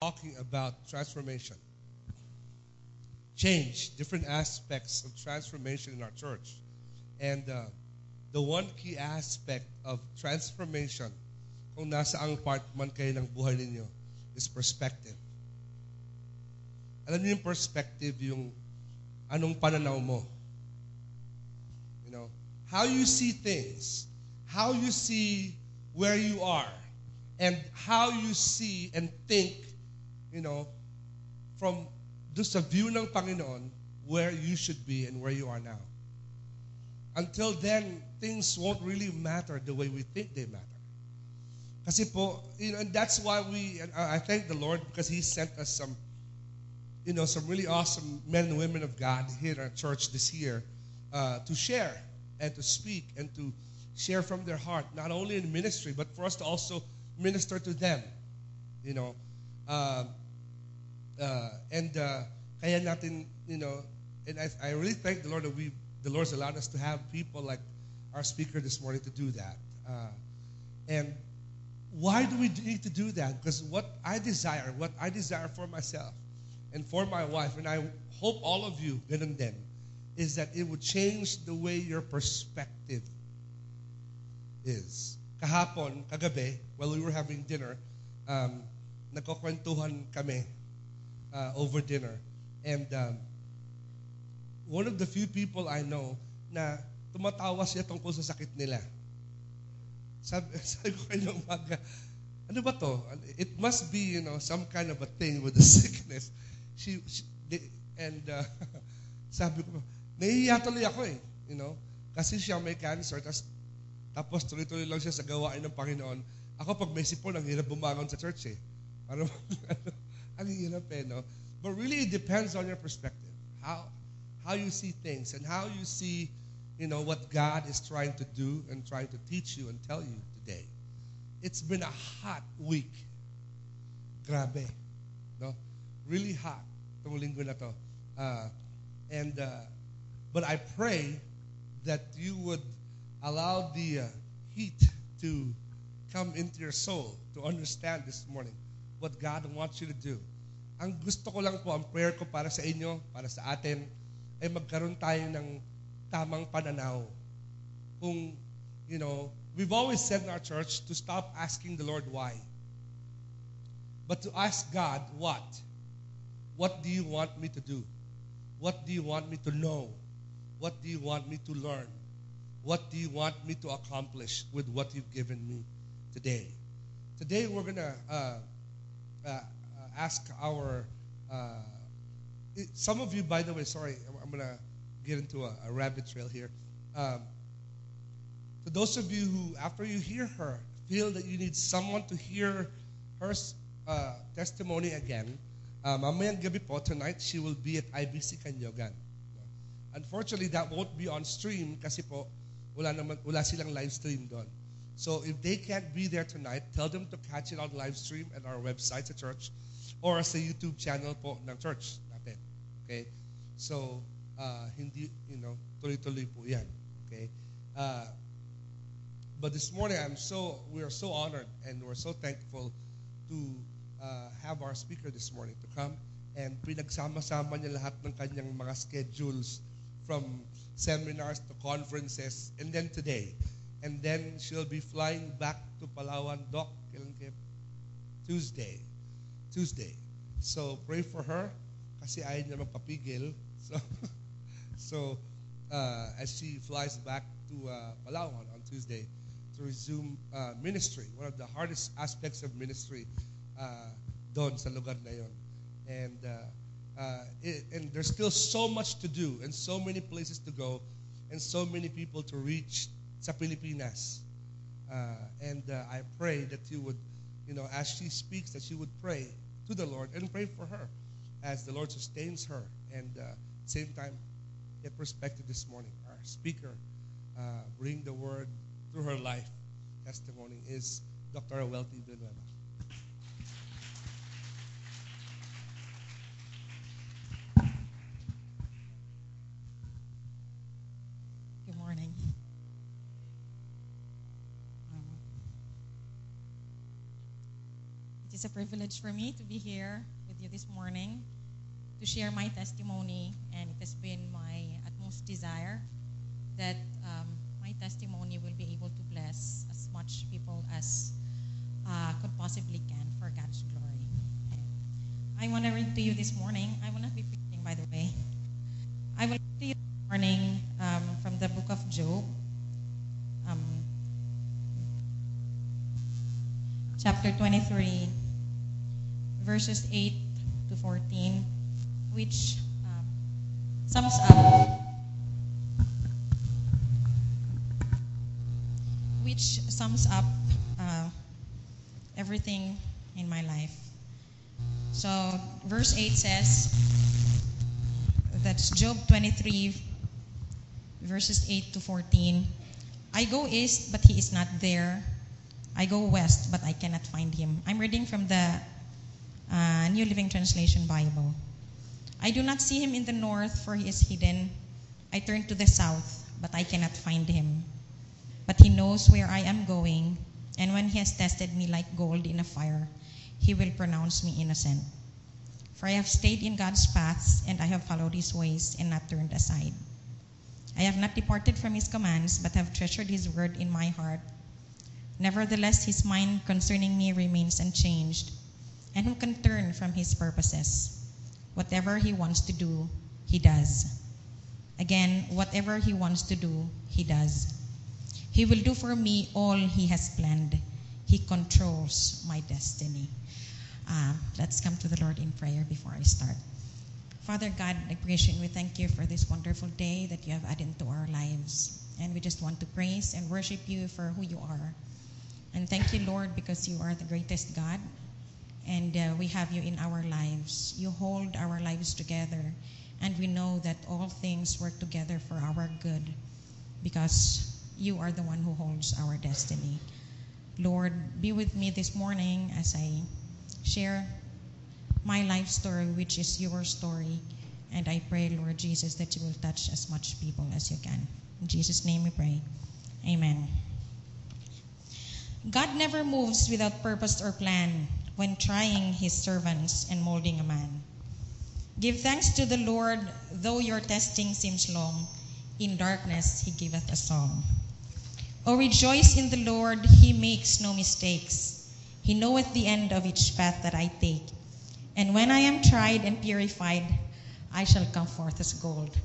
talking about transformation, change, different aspects of transformation in our church. And the one key aspect of transformation, kung nasaang part man kayo ng buhay ninyo, is perspective. Alam niyo yung perspective, yung anong pananaw mo. You know, how you see things, how you see where you are, and how you see and think, you know, from just a view ng Panginoon, where you should be and where you are now. Until then, things won't really matter the way we think they matter. Kasi po, you know, and that's why I thank the Lord because He sent us some really awesome men and women of God here in our church this year to share and to speak and to share from their heart, not only in ministry, but for us to also minister to them, you know. Kaya natin, you know, and I really thank the Lord that the Lord's allowed us to have people like our speaker this morning to do that. And why do we need to do that? Because what I desire for myself and for my wife, and I hope all of you, ganun din, is that it would change the way your perspective is. Kagabi, while we were having dinner, nagkukwentuhan kami over dinner. And one of the few people I know na tumatawa siya tungkol sa sakit nila. Sabi ko kanyang umaga, ano ba to? It must be, you know, some kind of a thing with the sickness. Sabi ko, nahihiya tuloy ako eh. You know? Kasi siya may cancer, tapos tuloy-tuloy lang siya sa gawain ng Panginoon. Ako pag may sipon, ang hirap bumangon sa church eh. Parang, ang hirap eh, no? But really, it depends on your perspective. How you see things and how you see, you know, what God is trying to do and trying to teach you and tell you today. It's been a hot week. Grabe. No? Really hot itong linggo na to. But I pray that you would allow the heat to come into your soul to understand this morning what God wants you to do. Ang gusto ko lang po, ang prayer ko para sa inyo, para sa atin, ay magkaroon tayo ng tamang pananaw. Kung, you know, we've always said in our church to stop asking the Lord why. But to ask God, what? What do you want me to do? What do you want me to know? What do you want me to learn? What do you want me to accomplish with what you've given me today? Today we're going to ask our, some of you, by the way, sorry, I'm going to get into a rabbit trail here. To those of you who, after you hear her, feel that you need someone to hear her testimony again, mamayang gabi po, tonight, she will be at IBC Kanyogan. Unfortunately, that won't be on stream kasi po, wala silang live stream doon. So if they can't be there tonight, tell them to catch it on live stream at our website sa church or sa YouTube channel po ng church natin. Okay? So, hindi, you know, tuloy-tuloy po yan. Okay? But this morning, we are so honored and we're so thankful to have our speaker this morning to come, and pinagsama-sama niya lahat ng kanyang mga schedules from seminars to conferences, and then today. And then she'll be flying back to Palawan, Doc, Tuesday. So pray for her kasi ayaw niya magpapigil. So as she flies back to Palawan on Tuesday to resume ministry, one of the hardest aspects of ministry doon sa lugar na yon. And there's still so much to do and so many places to go and so many people to reach sa Pilipinas. I pray that you would, you know, as she speaks, that you would pray to the Lord and pray for her as the Lord sustains her. And at the same time, get perspective this morning. Our speaker, bring the word through her life testimony is Dr. Welty Villanueva. Good morning. It It's a privilege for me to be here with you this morning to share my testimony, and it has been my utmost desire that my testimony will be able to bless as much people as could possibly can for God's glory. Okay. I want to read to you this morning. I will not be preaching, by the way. I will read to you this morning from the book of Job, chapter 23, verses 8 to 14, which sums up everything in my life. So verse 8 says, that's Job 23, verses 8 to 14. I go east, but he is not there. I go west, but I cannot find him. I'm reading from the New Living Translation Bible. I do not see him in the north, for he is hidden. I turn to the south, but I cannot find him. But he knows where I am going, and when he has tested me like gold in a fire, he will pronounce me innocent. For I have stayed in God's paths, and I have followed his ways and not turned aside. I have not departed from his commands, but have treasured his word in my heart. Nevertheless, his mind concerning me remains unchanged. And who can turn from his purposes? Whatever he wants to do, he does. Again, whatever he wants to do, he does. He will do for me all he has planned. He controls my destiny. Let's come to the Lord in prayer before I start. Father God, I appreciate and we thank you for this wonderful day that you have added into our lives. And we just want to praise and worship you for who you are. And thank you, Lord, because you are the greatest God. And we have you in our lives. You hold our lives together. And we know that all things work together for our good because you are the one who holds our destiny. Lord, be with me this morning as I share my life story, which is your story. And I pray, Lord Jesus, that you will touch as much people as you can. In Jesus' name we pray. Amen. God never moves without purpose or plan when trying his servants and molding a man. Give thanks to the Lord, though your testing seems long. In darkness he giveth a song. Oh, rejoice in the Lord, he makes no mistakes. He knoweth the end of each path that I take. And when I am tried and purified, I shall come forth as gold.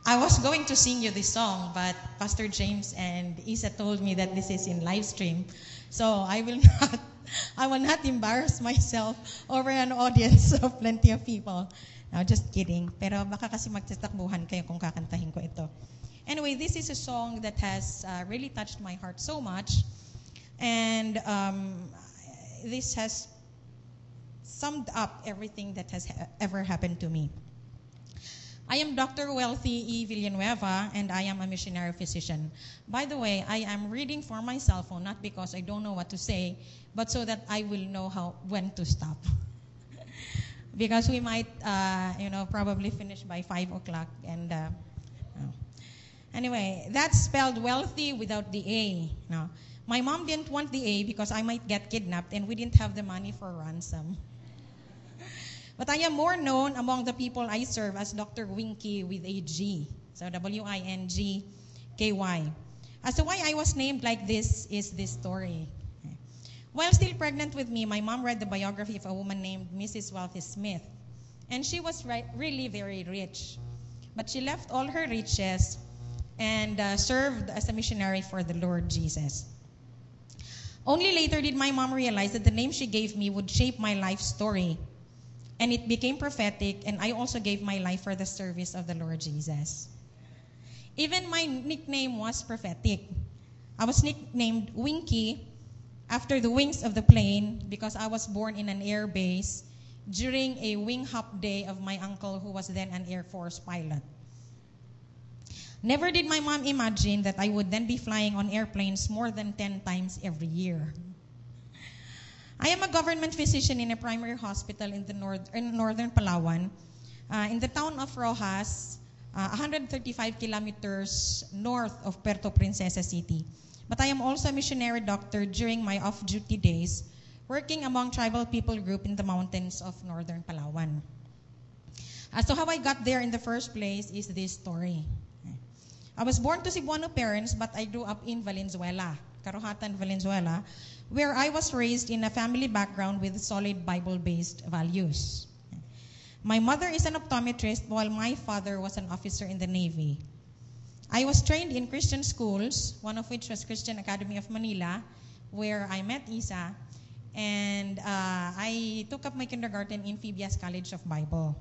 I was going to sing you this song, but Pastor James and Isa told me that this is in live stream. So I will not embarrass myself over an audience of plenty of people. No, just kidding. Pero baka kasi magtatakbuhan kayo kung kakantahin ko ito. Anyway, this is a song that has really touched my heart so much. And this has summed up everything that has ever happened to me. I am Dr. Wealthy E. Villanueva, and I am a missionary physician. By the way, I am reading for my cell phone, not because I don't know what to say, but so that I will know when to stop. Because we might, probably finish by 5 o'clock. And anyway, that's spelled wealthy without the A. No. My mom didn't want the A because I might get kidnapped, and we didn't have the money for ransom. But I am more known among the people I serve as Dr. Winky with a G. So Wingky. As to why I was named like this is this story. While still pregnant with me, my mom read the biography of a woman named Mrs. Wealthy Smith. And she was really very rich. But she left all her riches and served as a missionary for the Lord Jesus. Only later did my mom realize that the name she gave me would shape my life story. And it became prophetic, and I also gave my life for the service of the Lord Jesus. Even my nickname was prophetic. I was nicknamed Winky after the wings of the plane because I was born in an air base during a wing hop day of my uncle who was then an Air Force pilot. Never did my mom imagine that I would then be flying on airplanes more than 10 times every year. I am a government physician in a primary hospital in northern Palawan, in the town of Rojas, 135 kilometers north of Puerto Princesa City. but I am also a missionary doctor during my off-duty days, working among tribal people group in the mountains of northern Palawan. As to how I got there in the first place is this story. I was born to Cebuano parents, but I grew up in Valenzuela, Karuhatan, Valenzuela, where I was raised in a family background with solid Bible-based values. My mother is an optometrist, while my father was an officer in the Navy. I was trained in Christian schools, one of which was Christian Academy of Manila, where I met Isa, and I took up my kindergarten in Phoebeas College of Bible.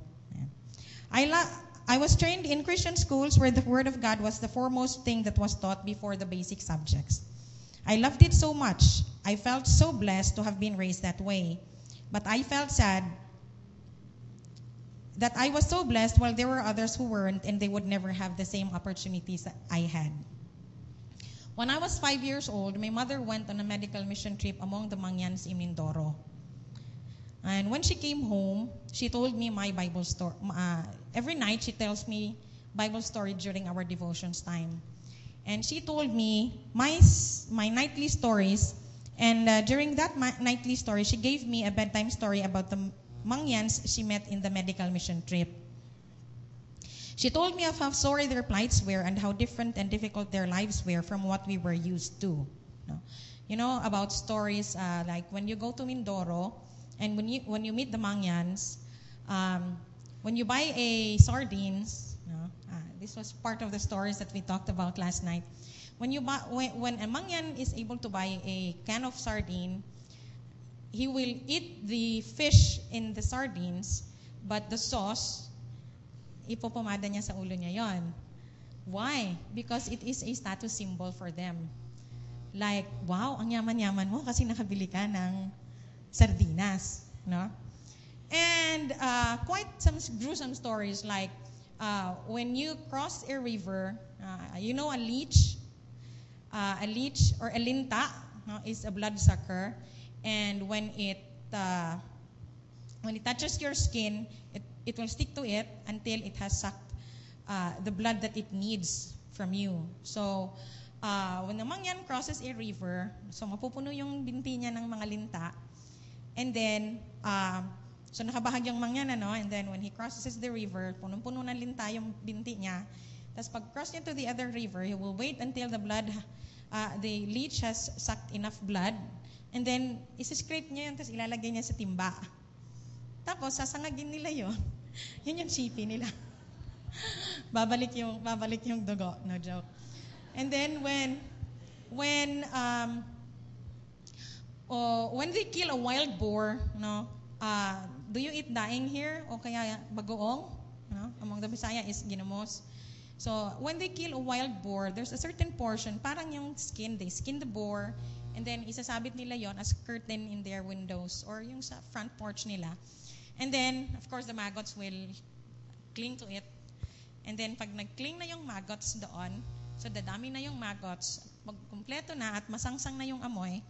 I was trained in Christian schools where the Word of God was the foremost thing that was taught before the basic subjects. I loved it so much. I felt so blessed to have been raised that way. But I felt sad that I was so blessed while there were others who weren't, and they would never have the same opportunities that I had. When I was 5 years old, my mother went on a medical mission trip among the Mangyans in Mindoro. And when she came home, she told me my Bible story. Every night, she tells me Bible story during our devotions time. And she told me my nightly stories. And during that nightly story, she gave me a bedtime story about the Mangyans she met in the medical mission trip. She told me of how sorry their plights were and how different and difficult their lives were from what we were used to. You know about stories like when you go to Mindoro, and when you meet the Mangyans, when you buy a sardines, this was part of the stories that we talked about last night. When a Mangyan is able to buy a can of sardine, he will eat the fish in the sardines, but the sauce, ipopomada niya sa ulo niya yon. Why? Because it is a status symbol for them. Like, wow, ang yaman-yaman mo kasi nakabili ka ng sardinas, no? And quite some gruesome stories like when you cross a river, you know a leech or a linta is a bloodsucker, and when it touches your skin, it will stick to it until it has sucked the blood that it needs from you. So when the Mangyan crosses a river, so mapupuno yung binti niya ng mga linta. And then, so nakabahag yung Mangyan, and then when he crosses the river, punong-puno ng linta yung binti niya. Tapos pag cross niya to the other river, he will wait until the leech has sucked enough blood, and then isi-scrape niya yun, tapos ilalagay niya sa timba. Tapos sasangagin nila yun. Yun yung chippy nila. babalik yung dugo, no joke. And then when they kill a wild boar, do you eat daing here o kaya bagoong? Among the Bisaya is ginamos. So when they kill a wild boar, there's a certain portion, parang yung skin, they skin the boar, and then isasabit nila yon as curtain in their windows or yung sa front porch nila. And then, of course, the maggots will cling to it. And then pag nag-cling na yung maggots doon, so dadami na yung maggots, magkumpleto na at masangsang na yung amoy,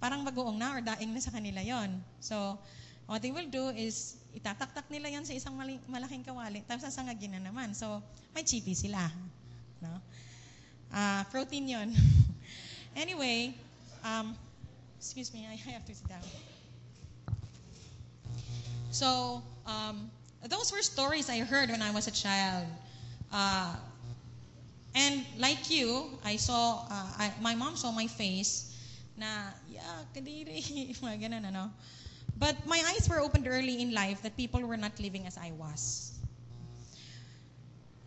parang bagoong na or daing na sa kanila yon. So what they will do is itataktak nila yan sa isang malaking kawali, tapos sasangagin na naman. So may chippy sila. No? Protein yon. Anyway, excuse me, I have to sit down. So those were stories I heard when I was a child. And like you, my mom saw my face na, kadiri, mga ganun, But my eyes were opened early in life that people were not living as I was.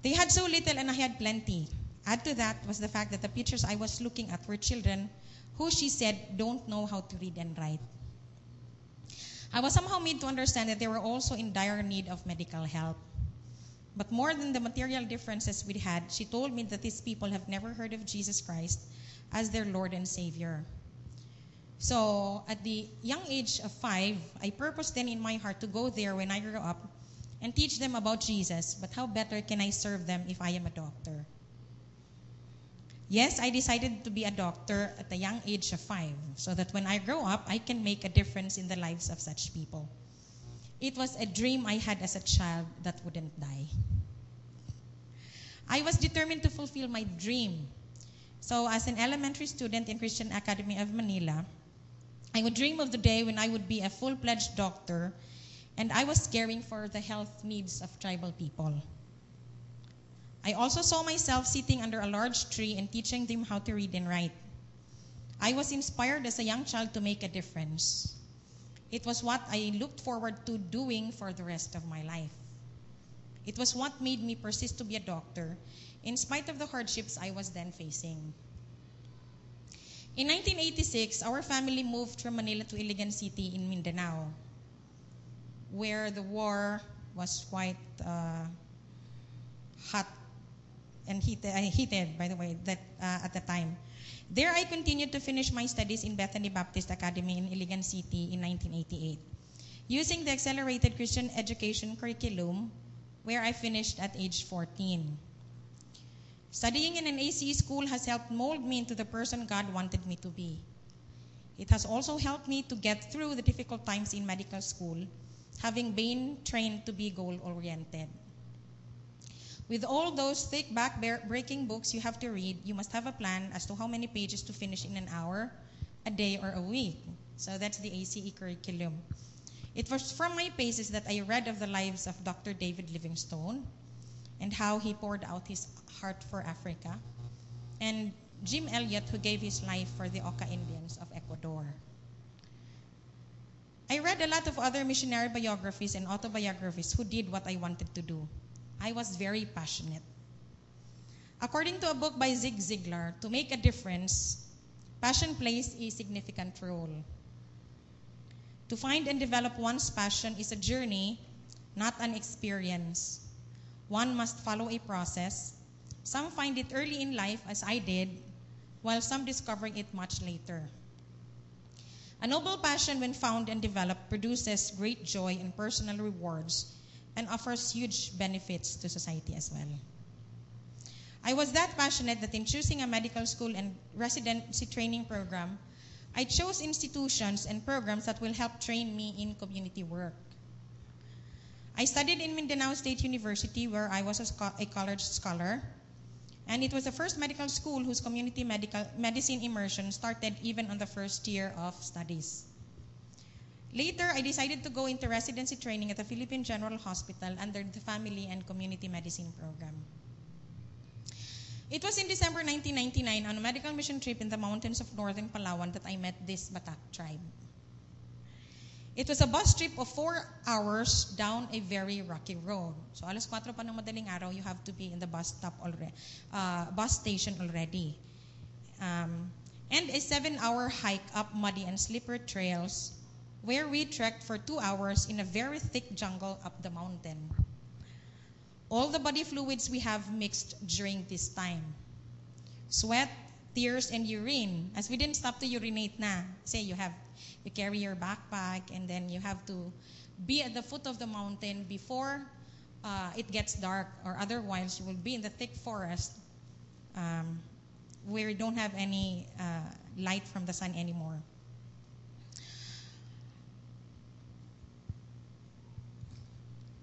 They had so little and I had plenty. Add to that was the fact that the pictures I was looking at were children who, she said, don't know how to read and write. I was somehow made to understand that they were also in dire need of medical help. But more than the material differences we had, she told me that these people have never heard of Jesus Christ as their Lord and Savior. So at the young age of 5, I purposed then in my heart to go there when I grew up and teach them about Jesus. But how better can I serve them if I am a doctor? Yes, I decided to be a doctor at the young age of 5 so that when I grow up, I can make a difference in the lives of such people. It was a dream I had as a child that wouldn't die. I was determined to fulfill my dream. So as an elementary student in Christian Academy of Manila, I would dream of the day when I would be a full-fledged doctor, and I was caring for the health needs of tribal people. I also saw myself sitting under a large tree and teaching them how to read and write. I was inspired as a young child to make a difference. It was what I looked forward to doing for the rest of my life. It was what made me persist to be a doctor, in spite of the hardships I was then facing. In 1986, our family moved from Manila to Iligan City in Mindanao, where the war was quite hot and heated, by the way, at the time. There I continued to finish my studies in Bethany Baptist Academy in Iligan City in 1988, using the accelerated Christian education curriculum, where I finished at age 14. Studying in an ACE school has helped mold me into the person God wanted me to be. It has also helped me to get through the difficult times in medical school, having been trained to be goal-oriented. With all those thick back-breaking books you have to read, you must have a plan as to how many pages to finish in an hour, a day, or a week. So that's the ACE curriculum. It was from my paces that I read of the lives of Dr. David Livingstone and how he poured out his heart for Africa, and Jim Elliot, who gave his life for the Oka Indians of Ecuador. I read a lot of other missionary biographies and autobiographies who did what I wanted to do. I was very passionate. According to a book by Zig Ziglar, to make a difference, passion plays a significant role. To find and develop one's passion is a journey, not an experience. One must follow a process. Some find it early in life, as I did, while some discovering it much later. A noble passion, when found and developed, produces great joy and personal rewards, and offers huge benefits to society as well. I was that passionate that in choosing a medical school and residency training program, I chose institutions and programs that will help train me in community work. I studied in Mindanao State University, where I was a college scholar, and it was the first medical school whose community medicine immersion started even on the first year of studies. Later, I decided to go into residency training at the Philippine General Hospital under the Family and Community Medicine program. It was in December 1999 on a medical mission trip in the mountains of northern Palawan that I met this Batak tribe. It was a bus trip of 4 hours down a very rocky road. So alas 4 pa ng madaling araw, you have to be in the bus station already. And a 7-hour hike up muddy and slippery trails, where we trekked for 2 hours in a very thick jungle up the mountain. All the body fluids we have mixed during this time. Sweat, tears, and urine. As we didn't stop to urinate na. Say you carry your backpack, and then you have to be at the foot of the mountain before it gets dark, or otherwise you will be in the thick forest where you don't have any light from the sun anymore.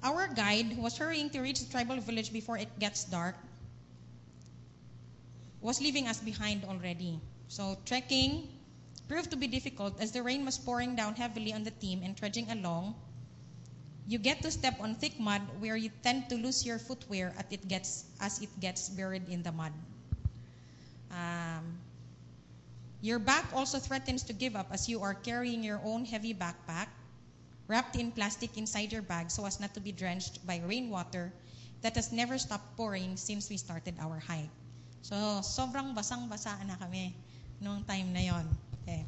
Our guide, who was hurrying to reach the tribal village before it gets dark, was leaving us behind already. So trekking proved to be difficult as the rain was pouring down heavily on the team, and trudging along, you get to step on thick mud where you tend to lose your footwear as it gets buried in the mud. Your back also threatens to give up as you are carrying your own heavy backpack wrapped in plastic inside your bag so as not to be drenched by rainwater that has never stopped pouring since we started our hike. So, sobrang basang-basa na kami noong time na yon. Okay.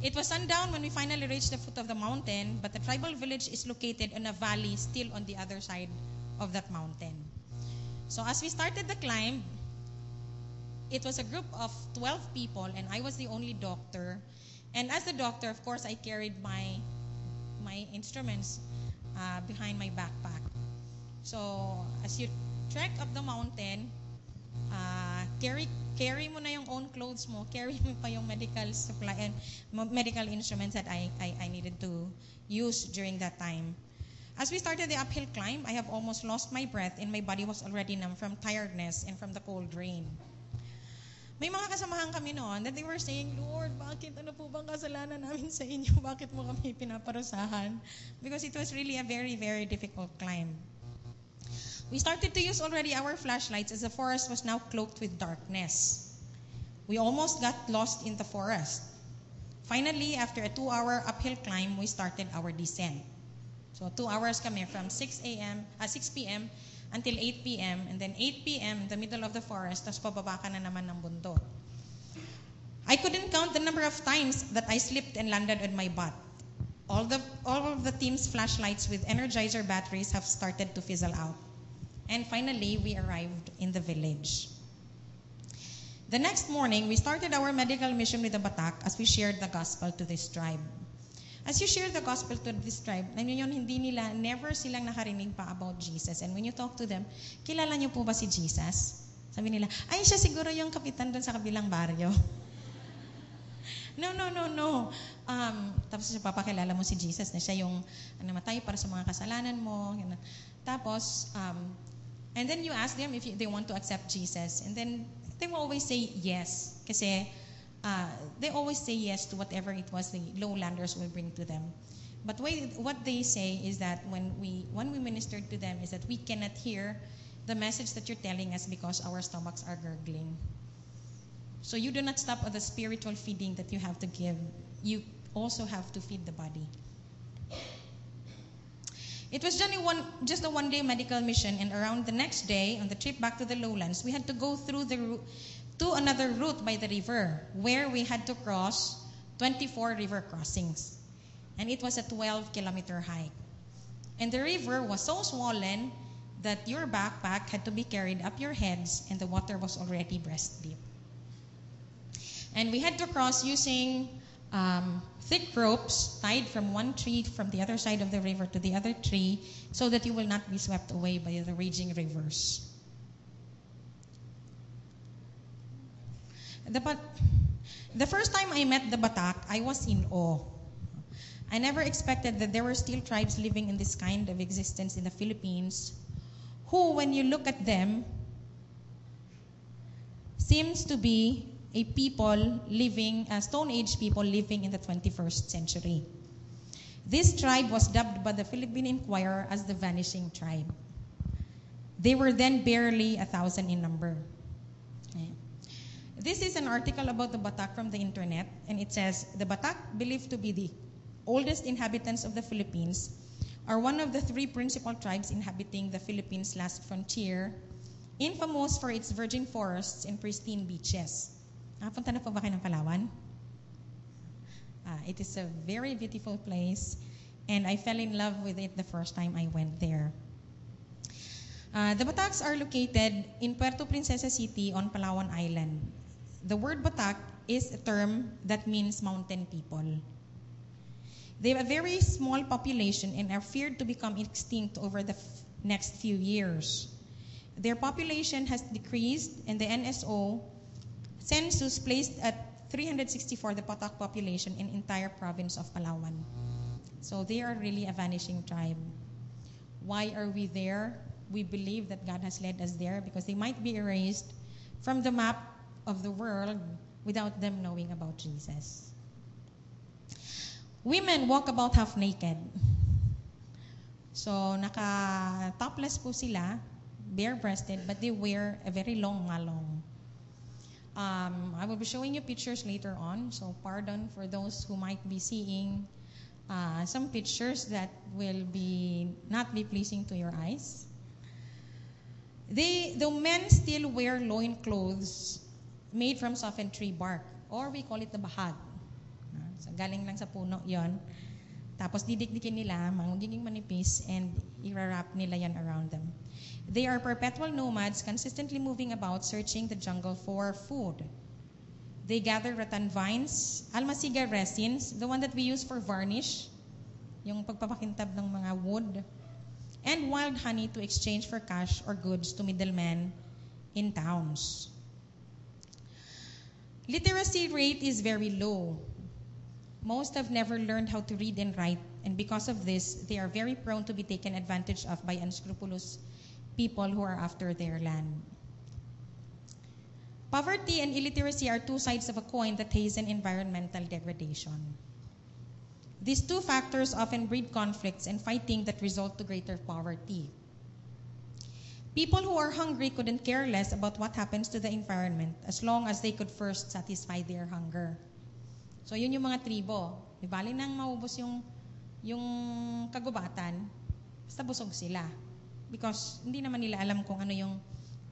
It was sundown when we finally reached the foot of the mountain, but the tribal village is located in a valley still on the other side of that mountain. So as we started the climb, it was a group of 12 people, and I was the only doctor. And as the doctor, of course, I carried my instruments behind my backpack. So as you trek up the mountain, carry mo na yung own clothes mo, carry mo pa yung medical supply and medical instruments that I needed to use during that time. As we started the uphill climb, I have almost lost my breath, and my body was already numb from tiredness and from the cold rain. May mga kasamahan kami noon that they were saying, Lord, bakit ano po bang kasalanan namin sa inyo? Bakit mo kami pinaparusahan? Because it was really a very, very difficult climb. We started to use already our flashlights as the forest was now cloaked with darkness. We almost got lost in the forest. Finally, after a 2-hour uphill climb, we started our descent. So 2 hours kami from 6 p.m. until 8 p.m. and then 8 p.m. in the middle of the forest, tapos pababa ka na naman ng bundok. I couldn't count the number of times that I slipped and landed on my butt. All of the team's flashlights with Energizer batteries have started to fizzle out. And finally, we arrived in the village. The next morning, we started our medical mission with the Batak as we shared the gospel to this tribe. As you share the gospel to this tribe, never silang nakarinig pa about Jesus. And when you talk to them, kilala niyo po ba si Jesus? Sabi nila, ay siya siguro yung kapitan doon sa kabilang baryo. No. Tapos siya papakilala mo si Jesus na siya yung namatay para sa mga kasalanan mo. Tapos, and then you ask them if they want to accept Jesus. And then they will always say yes. Kasi they always say yes to whatever it was the lowlanders will bring to them. But what they say is that when we ministered to them is that we cannot hear the message that you're telling us because our stomachs are gurgling. So you do not stop at the spiritual feeding that you have to give. You also have to feed the body. It was just a one-day medical mission, and around the next day, on the trip back to the lowlands, we had to go through to another route by the river, where we had to cross 24 river crossings. And it was a 12-kilometer hike. And the river was so swollen that your backpack had to be carried up your heads, and the water was already breast deep. And we had to cross using thick ropes tied from one tree from the other side of the river to the other tree so that you will not be swept away by the raging rivers. The first time I met the Batak, I was in awe. I never expected that there were still tribes living in this kind of existence in the Philippines who, when you look at them, seems to be a Stone Age people living in the 21st century. This tribe was dubbed by the Philippine Inquirer as the Vanishing Tribe. They were then barely 1,000 in number. Okay. This is an article about the Batak from the internet, and it says, the Batak, believed to be the oldest inhabitants of the Philippines, are one of the 3 principal tribes inhabiting the Philippines' last frontier, infamous for its virgin forests and pristine beaches. Punta na po ba kayo ng Palawan? It is a very beautiful place, and I fell in love with it the first time I went there. The Bataks are located in Puerto Princesa City on Palawan Island. The word Batak is a term that means mountain people. They have a very small population and are feared to become extinct over the next few years. Their population has decreased, and the NSO census placed at 364 the Batak population in entire province of Palawan. So they are really a vanishing tribe. Why are we there? We believe that God has led us there because they might be erased from the map of the world without them knowing about Jesus. Women walk about half naked. So naka-topless po sila, bare-breasted, but they wear a very long ngalong. I will be showing you pictures later on, so pardon for those who might be seeing some pictures that will not be pleasing to your eyes. The men still wear loin clothes made from softened tree bark, or we call it the bahag. So galing lang sa puno yon. Tapos didikdikin nila, magiging manipis, and i-wrap nila yan around them. They are perpetual nomads, consistently moving about, searching the jungle for food. They gather rattan vines, almasiga resins, the one that we use for varnish, yung pagpapakintab ng mga wood, and wild honey to exchange for cash or goods to middlemen in towns. Literacy rate is very low. Most have never learned how to read and write, and because of this, they are very prone to be taken advantage of by unscrupulous people who are after their land. Poverty and illiteracy are two sides of a coin that hasten environmental degradation. These two factors often breed conflicts and fighting that result to greater poverty. People who are hungry couldn't care less about what happens to the environment as long as they could first satisfy their hunger. So yun yung mga tribo. Di bali nang maubos yung kagubatan, basta busog sila. Because hindi naman nila alam kung ano yung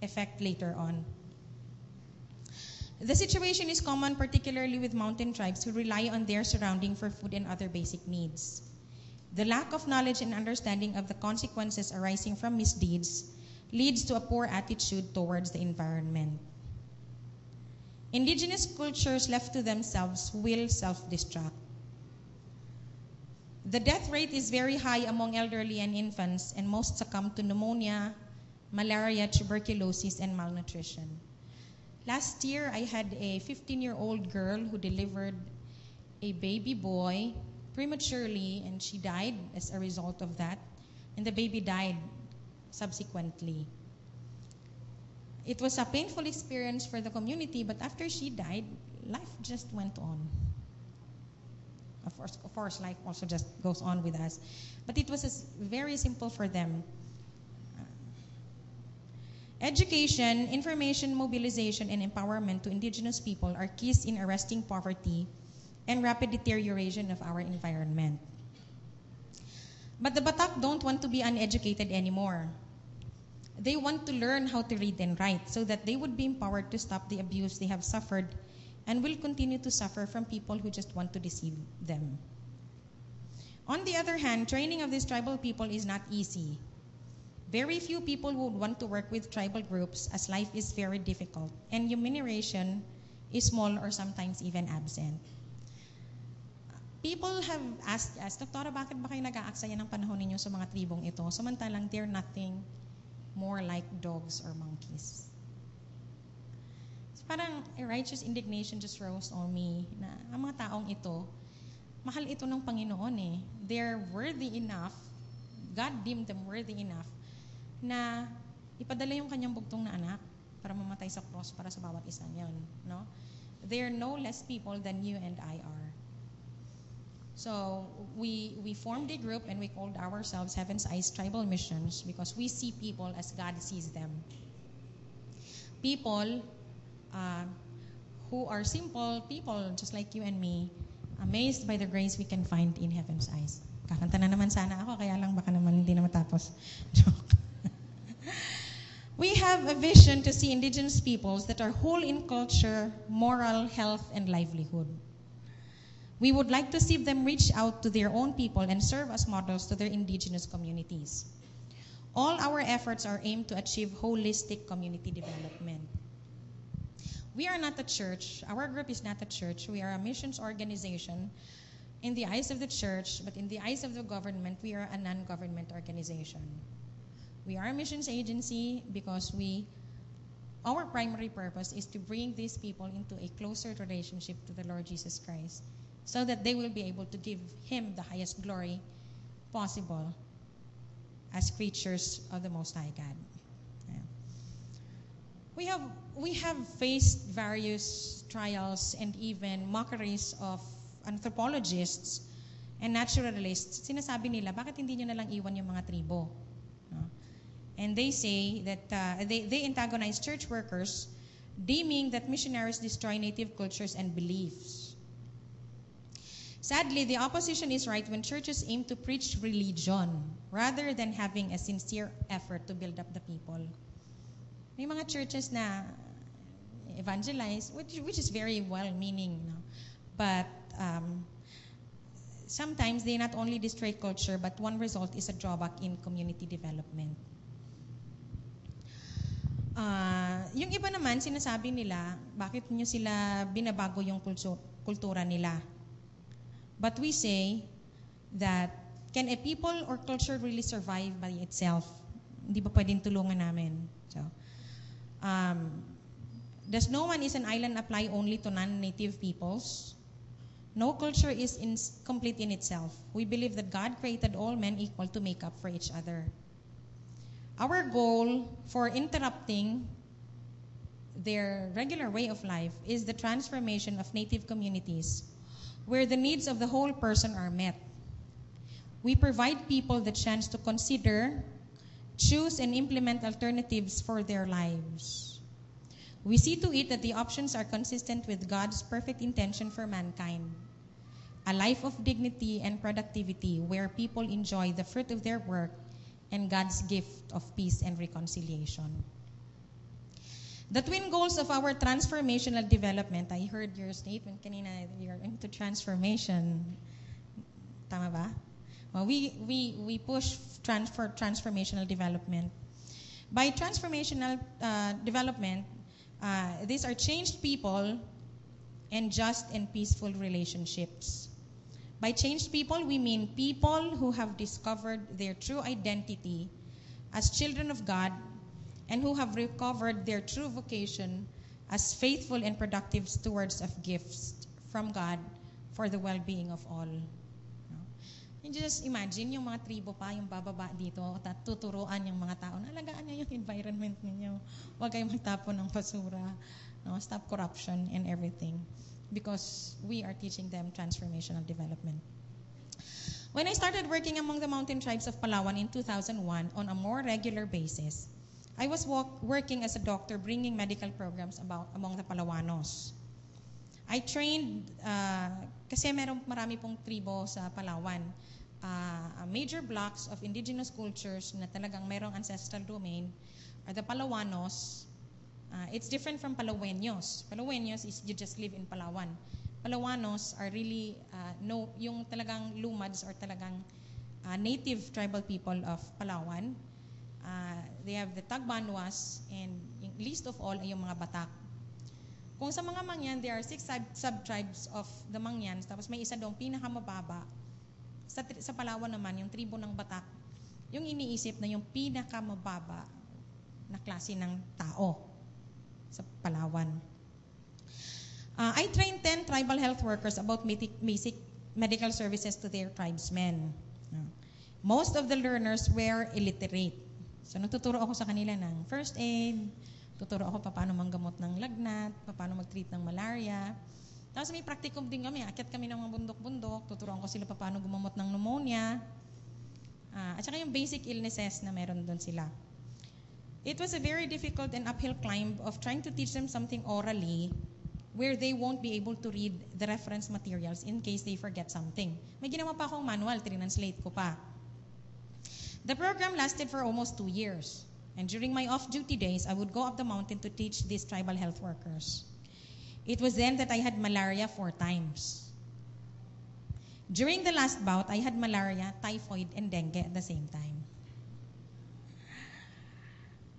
effect later on. The situation is common particularly with mountain tribes who rely on their surrounding for food and other basic needs. The lack of knowledge and understanding of the consequences arising from misdeeds leads to a poor attitude towards the environment. Indigenous cultures left to themselves will self-destruct. The death rate is very high among elderly and infants, and most succumb to pneumonia, malaria, tuberculosis, and malnutrition. Last year, I had a 15-year-old girl who delivered a baby boy prematurely, and she died as a result of that, and the baby died subsequently. It was a painful experience for the community, but after she died, life just went on. Of course, life also just goes on with us. But it was very simple for them. Education, information, mobilization, and empowerment to indigenous people are keys in arresting poverty and rapid deterioration of our environment. But the Batak don't want to be uneducated anymore. They want to learn how to read and write so that they would be empowered to stop the abuse they have suffered and will continue to suffer from people who just want to deceive them. On the other hand, training of these tribal people is not easy. Very few people would want to work with tribal groups as life is very difficult and remuneration is small or sometimes even absent. People have asked us, Doktora, bakit ba kayo nag-aaksaya ng panahon ninyo sa mga tribong ito? Samantalang they're nothing more like dogs or monkeys. So parang a righteous indignation just rose on me na ang mga taong ito, mahal ito ng Panginoon eh. They're worthy enough, God deemed them worthy enough na ipadala yung kanyang bugtong na anak para mamatay sa cross para sa bawat isa niyon, no? They're no less people than you and I are. So we formed a group and we called ourselves Heaven's Eyes Tribal Missions because we see people as God sees them. People who are simple people just like you and me, amazed by the grace we can find in Heaven's Eyes. Kakanta na naman sana ako, kaya lang baka naman hindi na matapos. Joke. We have a vision to see indigenous peoples that are whole in culture, moral, health, and livelihood. We would like to see them reach out to their own people and serve as models to their indigenous communities. All our efforts are aimed to achieve holistic community development. We are not a church. Our group is not a church. We are a missions organization in the eyes of the church, but in the eyes of the government, we are a non-government organization. We are a missions agency because our primary purpose is to bring these people into a closer relationship to the Lord Jesus Christ so that they will be able to give Him the highest glory possible as creatures of the Most High God. Yeah. We have faced various trials and even mockeries of anthropologists and naturalists. Sinasabi nila, bakit hindi nyo nalang iwan yung mga tribo? No? And they say that they antagonize church workers, deeming that missionaries destroy native cultures and beliefs. Sadly, the opposition is right when churches aim to preach religion rather than having a sincere effort to build up the people. May mga churches na evangelize, which is very well-meaning, no? But sometimes they not only destroy culture, but one result is a drawback in community development. Yung iba naman, sinasabi nila, bakit nyo sila binabago yung kultura nila? But we say that, can a people or culture really survive by itself? Hindi ba pwedeng tulungan namin? So, does no one is an island apply only to non-native peoples? No culture is complete in itself. We believe that God created all men equal to make up for each other. Our goal for interrupting their regular way of life is the transformation of native communities where the needs of the whole person are met. We provide people the chance to consider, choose, and implement alternatives for their lives. We see to it that the options are consistent with God's perfect intention for mankind. A life of dignity and productivity where people enjoy the fruit of their work and God's gift of peace and reconciliation. The twin goals of our transformational development, I heard your statement kanina, you're into transformation. Tama ba? Well, we push for transformational development. By transformational development, these are changed people and just and peaceful relationships. By changed people, we mean people who have discovered their true identity as children of God and who have recovered their true vocation as faithful and productive stewards of gifts from God for the well-being of all. And just imagine yung mga tribo pa, yung bababa dito, at tuturuan yung mga tao na alagaan niyo yung environment ninyo. Huwag kayong magtapon ng basura. No? Stop corruption and everything. Because we are teaching them transformational development. When I started working among the mountain tribes of Palawan in 2001 on a more regular basis, I was working as a doctor bringing medical programs among the Palawanos. I trained, kasi marami pong tribo sa Palawan, major blocks of indigenous cultures na talagang mayroong ancestral domain are the Palawanos. It's different from Palaweños. Palaweños is you just live in Palawan. Palawanos are really, yung talagang lumads or talagang native tribal people of Palawan. They have the Tagbanwas and yung least of all ay yung mga Batak. Kung sa mga Mangyan, there are 6 sub-tribes of the Mangyans, tapos may isa doong pinakamababa. Sa Palawan naman, yung tribo ng Batak, yung iniisip na yung pinakamababa na klase ng tao sa Palawan. I trained 10 tribal health workers about basic medical services to their tribesmen. Most of the learners were illiterate. So nagtuturo ako sa kanila ng first aid, tuturo ako paano manggamot ng lagnat, paano mag-treat ng malaria. Tapos may practicum din kami, akyat kami ng mga bundok-bundok, tuturuan ko sila paano gumamot ng pneumonia. At saka yung basic illnesses na meron doon sila. It was a very difficult and uphill climb of trying to teach them something orally where they won't be able to read the reference materials in case they forget something. May ginawa pa akong manual, translate ko pa. The program lasted for almost 2 years. And during my off-duty days, I would go up the mountain to teach these tribal health workers. It was then that I had malaria 4 times. During the last bout, I had malaria, typhoid, and dengue at the same time.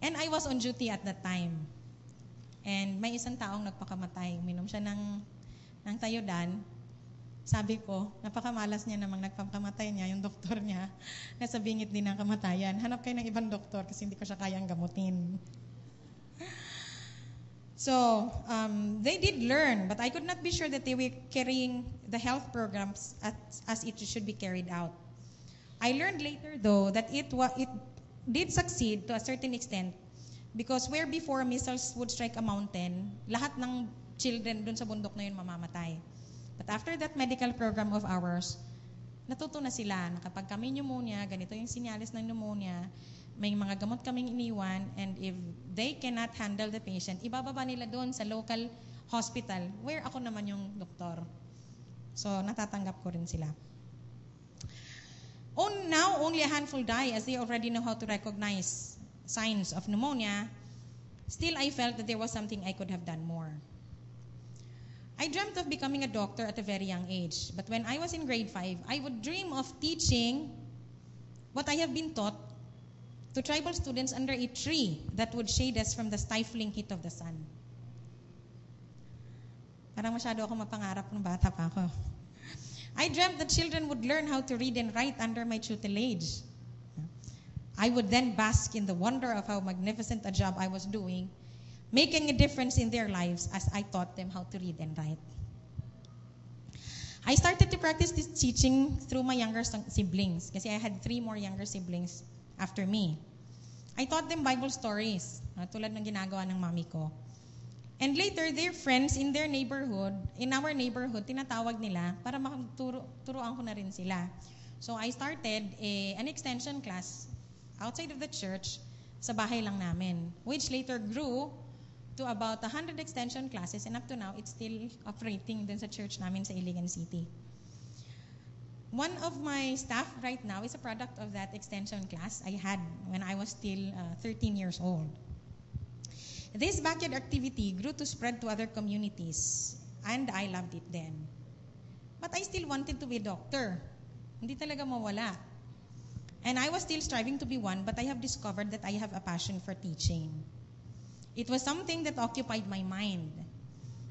And I was on duty at that time. And may isang taong nagpakamatay. Uminom siya ng Tayodan. Sabi ko, napakamalas niya namang nagpakamatay niya, yung doktor niya, nasa bingit din ng kamatayan. Hanap kayo ng ibang doktor kasi hindi ko siya kayang gamutin. So, they did learn, but I could not be sure that they were carrying the health programs as it should be carried out. I learned later, though, that it did succeed to a certain extent because where before missiles would strike a mountain, lahat ng children dun sa bundok na yun mamamatay. But after that medical program of ours, natuto na sila na kapag kami pneumonia, ganito yung sinyalis ng pneumonia, may mga gamot kaming iniwan, and if they cannot handle the patient, ibababa nila doon sa local hospital where ako naman yung doktor. So, natatanggap ko rin sila. Now, only a handful die as they already know how to recognize signs of pneumonia. Still, I felt that there was something I could have done more. I dreamt of becoming a doctor at a very young age. But when I was in grade 5, I would dream of teaching what I have been taught to tribal students under a tree that would shade us from the stifling heat of the sun. Parang masyado ako mapangarap ng bata pa ako. I dreamt that children would learn how to read and write under my tutelage. I would then bask in the wonder of how magnificent a job I was doing, making a difference in their lives as I taught them how to read and write. I started to practice this teaching through my younger siblings kasi I had 3 more younger siblings after me. I taught them Bible stories, tulad ng ginagawa ng mami ko. And later, their friends in their neighborhood, in our neighborhood, tinatawag nila para turuan ko na rin sila. So I started an extension class outside of the church sa bahay lang namin, which later grew to about 100 extension classes, and up to now, it's still operating dun sa church namin sa Iligan City. One of my staff right now is a product of that extension class I had when I was still 13 years old. This backyard activity grew to spread to other communities, and I loved it then. But I still wanted to be a doctor. Hindi talaga mawala. And I was still striving to be one, but I have discovered that I have a passion for teaching. It was something that occupied my mind.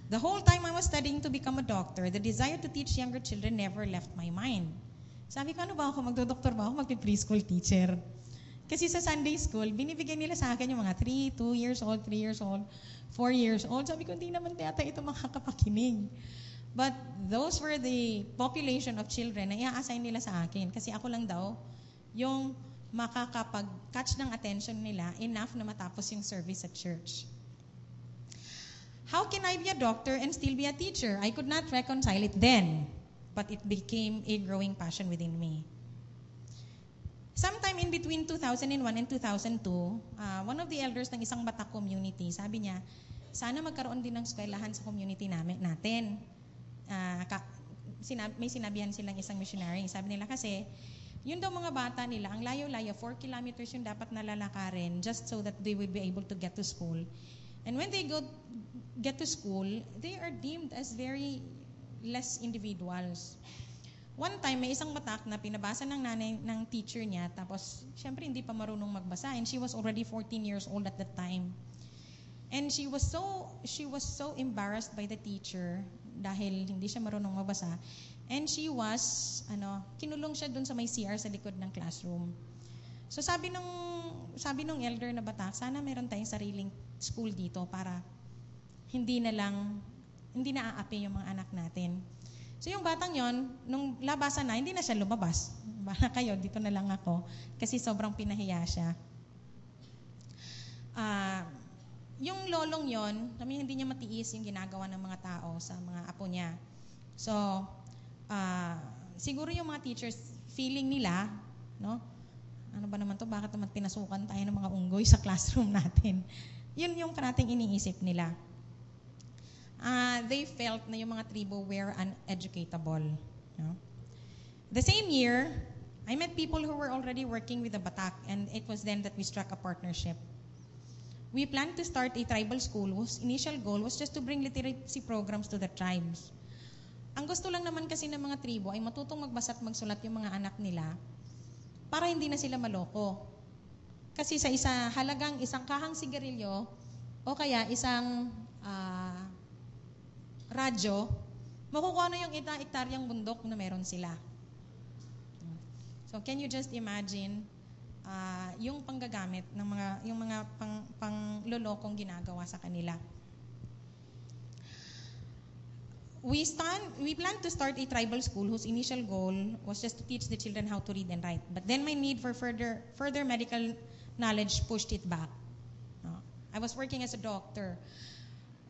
The whole time I was studying to become a doctor, the desire to teach younger children never left my mind. Sabi ko, ano ba ako? Magdodoktor ba ako? Magpi-preschool teacher? Kasi sa Sunday school, binibigyan nila sa akin yung mga 3, 2 years old, 3 years old, 4 years old. Sabi ko, hindi naman yata ito makakapakinig. But those were the population of children na i-assign nila sa akin. Kasi ako lang daw yung makakapag-catch ng attention nila enough na matapos yung service at church. How can I be a doctor and still be a teacher? I could not reconcile it then, but it became a growing passion within me. Sometime in between 2001 and 2002, one of the elders ng isang Batak community, sabi niya, sana magkaroon din ng eskwelahan sa community natin. May sinabihan silang isang missionary. Sabi nila kasi, yun daw mga bata nila, ang layo-layo, 4 kilometers yung dapat nalalakarin just so that they will be able to get to school. And when they get to school, they are deemed as very less individuals. One time, may isang Batak na pinabasa ng nanay ng teacher niya, tapos syempre hindi pa marunong magbasa, and she was already 14 years old at that time. And she was so embarrassed by the teacher dahil hindi siya marunong magbasa. And she was, kinulong siya dun sa may CR sa likod ng classroom. So sabi nung elder na Batak, sana meron tayong sariling school dito para hindi na aapi yung mga anak natin. So yung batang yon, nung labasan na, hindi na siya lumabas. Bala kayo, dito na lang ako. Kasi sobrang pinahiya siya. Yung lolong yon, hindi niya matiis yung ginagawa ng mga tao sa mga apo niya. So, siguro yung mga teachers, feeling nila, no? Ano ba naman to? Bakit naman pinasukan tayo ng mga unggoy sa classroom natin? Yun yung parating iniisip nila. They felt na yung mga tribo were uneducatable. No? The same year, I met people who were already working with the Batak, and it was then that we struck a partnership. We planned to start a tribal school whose initial goal was just to bring literacy programs to the tribes. Ang gusto lang naman kasi ng mga tribo ay matutong magbasa at magsulat yung mga anak nila para hindi na sila maloko. Kasi sa halagang isang kahang sigarilyo o kaya isang radyo, makukuha na yung hektaryang bundok na meron sila. So can you just imagine yung panggagamit ng mga panglolokong ginagawa sa kanila? We planned to start a tribal school whose initial goal was just to teach the children how to read and write. But then my need for further medical knowledge pushed it back. I was working as a doctor.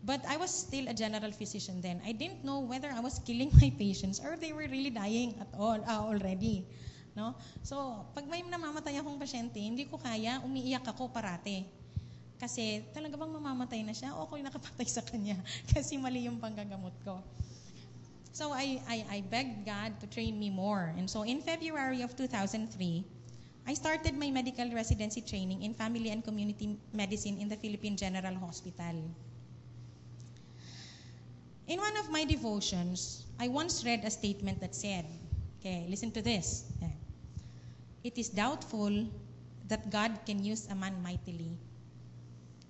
But I was still a general physician then. I didn't know whether I was killing my patients or they were really dying at all already. No? So, pag may namamatay akong pasyente, hindi ko kaya, umiiyak ako parate. Kasi talaga bang mamamatay na siya o ako'y nakapatay sa kanya kasi mali yung panggagamot ko. So I begged God to train me more. And so in February of 2003, I started my medical residency training in family and community medicine in the Philippine General Hospital. In one of my devotions, I once read a statement that said, okay, listen to this. It is doubtful that God can use a man mightily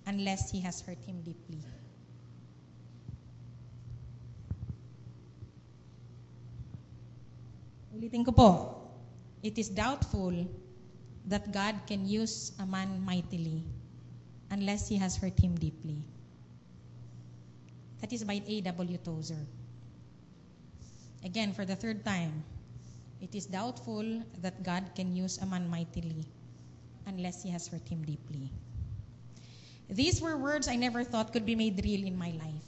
unless he has hurt him deeply. Ulitin ko po. It is doubtful that God can use a man mightily unless he has hurt him deeply. That is by A.W. Tozer. Again, for the third time, it is doubtful that God can use a man mightily unless he has hurt him deeply. These were words I never thought could be made real in my life.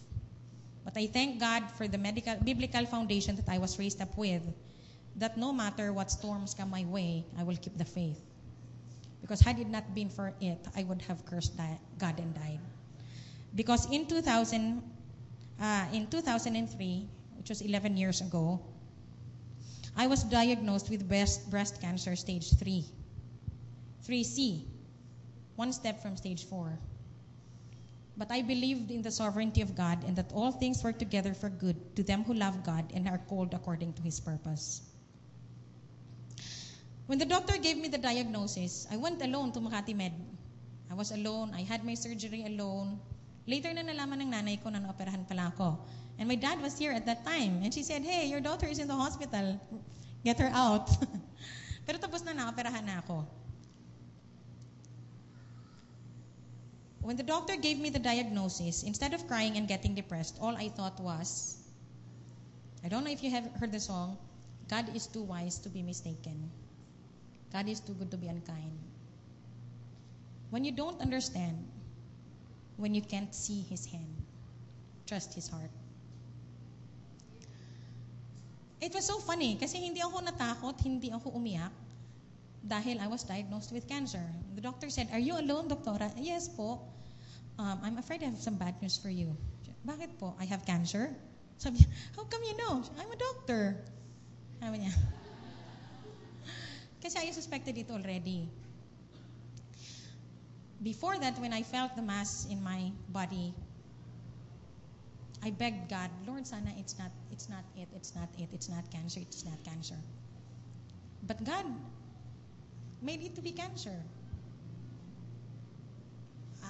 But I thank God for the biblical foundation that I was raised up with, that no matter what storms come my way, I will keep the faith. Because had it not been for it, I would have cursed God and died. Because in 2003, which was 11 years ago, I was diagnosed with breast cancer stage 3. 3C, one step from stage 4. But I believed in the sovereignty of God and that all things work together for good to them who love God and are called according to His purpose. When the doctor gave me the diagnosis, I went alone to Makati Med. I was alone. I had my surgery alone. Later na nalaman ng nanay ko na naoperahan pala ako. And my dad was here at that time. And she said, "Hey, your daughter is in the hospital. Get her out." Pero tapos na naoperahan na ako. When the doctor gave me the diagnosis, instead of crying and getting depressed, all I thought was, I don't know if you have heard the song, God is too wise to be mistaken. God is too good to be unkind. When you don't understand, when you can't see His hand, trust His heart. It was so funny kasi hindi ako natakot, hindi ako umiyak dahil I was diagnosed with cancer. The doctor said, "Are you alone, Doktora?" "Yes po. I'm afraid I have some bad news for you." "Bakit po? I have cancer?" Sabi niya, "How come you know? I'm a doctor." Sabi niya. Kasi I suspected it already. Before that, when I felt the mass in my body, I begged God, "Lord, sana it's not cancer. But God made it to be cancer.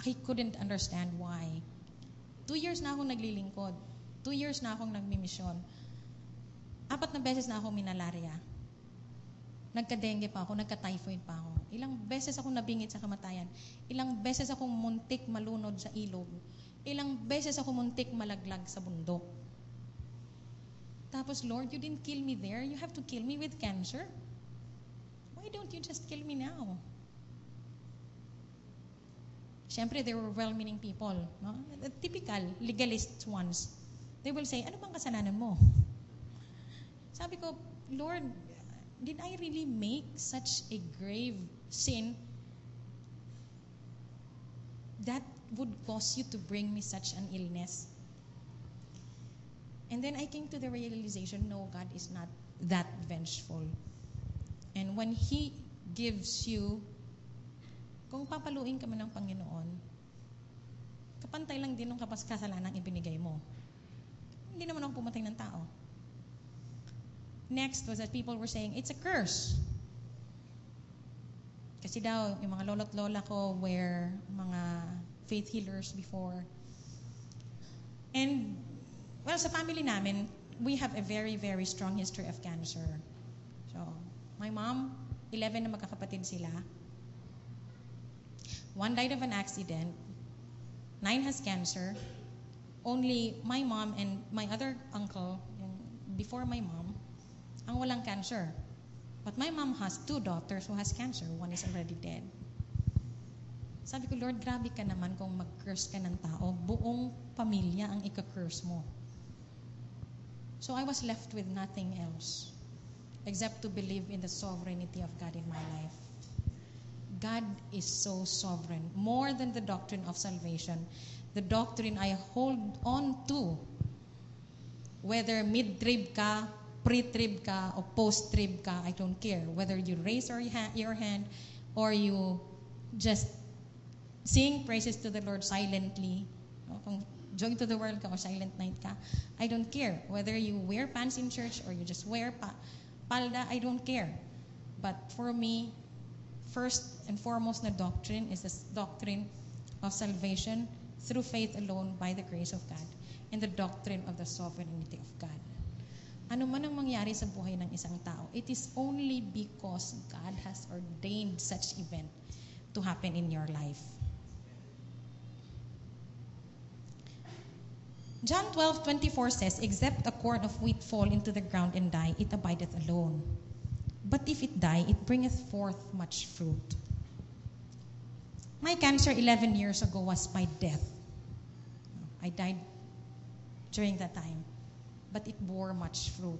He couldn't understand why. 2 years na akong naglilingkod. 2 years na akong nagmimisyon. 4 na beses na akong minalaria. Nagka-dengue pa ako, nagka-typhoid pa ako. Ilang beses akong nabingit sa kamatayan. Ilang beses akong muntik malunod sa ilog. Ilang beses akong muntik malaglag sa bundok. Tapos, Lord, you didn't kill me there. You have to kill me with cancer? Why don't you just kill me now? Siyempre, there were well-meaning people. No? The typical legalist ones. They will say, "Ano bang kasalanan mo?" Sabi ko, "Lord, did I really make such a grave sin that would cause you to bring me such an illness?" And then I came to the realization, no, God is not that vengeful. And when He gives you, kung papaluin ka man ng Panginoon, kapantay lang din ng kasalanan ibinigay mo. Hindi naman ako pumatay ng tao. Next was that people were saying, it's a curse. Kasi daw, yung mga lolo't lola ko were mga faith healers before. And, well, sa family namin, we have a very, very strong history of cancer. So, my mom, 11 na magkakapatid sila. 1 died of an accident. 9 has cancer. Only my mom and my other uncle, before my mom, ang walang cancer. But my mom has 2 daughters who has cancer. 1 is already dead. Sabi ko, Lord, grabe ka naman kung mag-curse ka ng tao. Buong pamilya ang ika-curse mo. So I was left with nothing else except to believe in the sovereignty of God in my life. God is so sovereign. More than the doctrine of salvation, the doctrine I hold on to, whether mid-trib ka, pre-trib ka, o post-trib ka, I don't care. Whether you raise your hand or you just sing praises to the Lord silently, kung joy to the world ka o silent night ka, I don't care. Whether you wear pants in church or you just wear palda, I don't care. But for me, first and foremost na doctrine is the doctrine of salvation through faith alone by the grace of God and the doctrine of the sovereignty of God. Ano man ang mangyari sa buhay ng isang tao, it is only because God has ordained such event to happen in your life. John 12:24 says, "Except a corn of wheat fall into the ground and die, it abideth alone. But if it die, it bringeth forth much fruit." My cancer 11 years ago was my death. I died during that time. But it bore much fruit.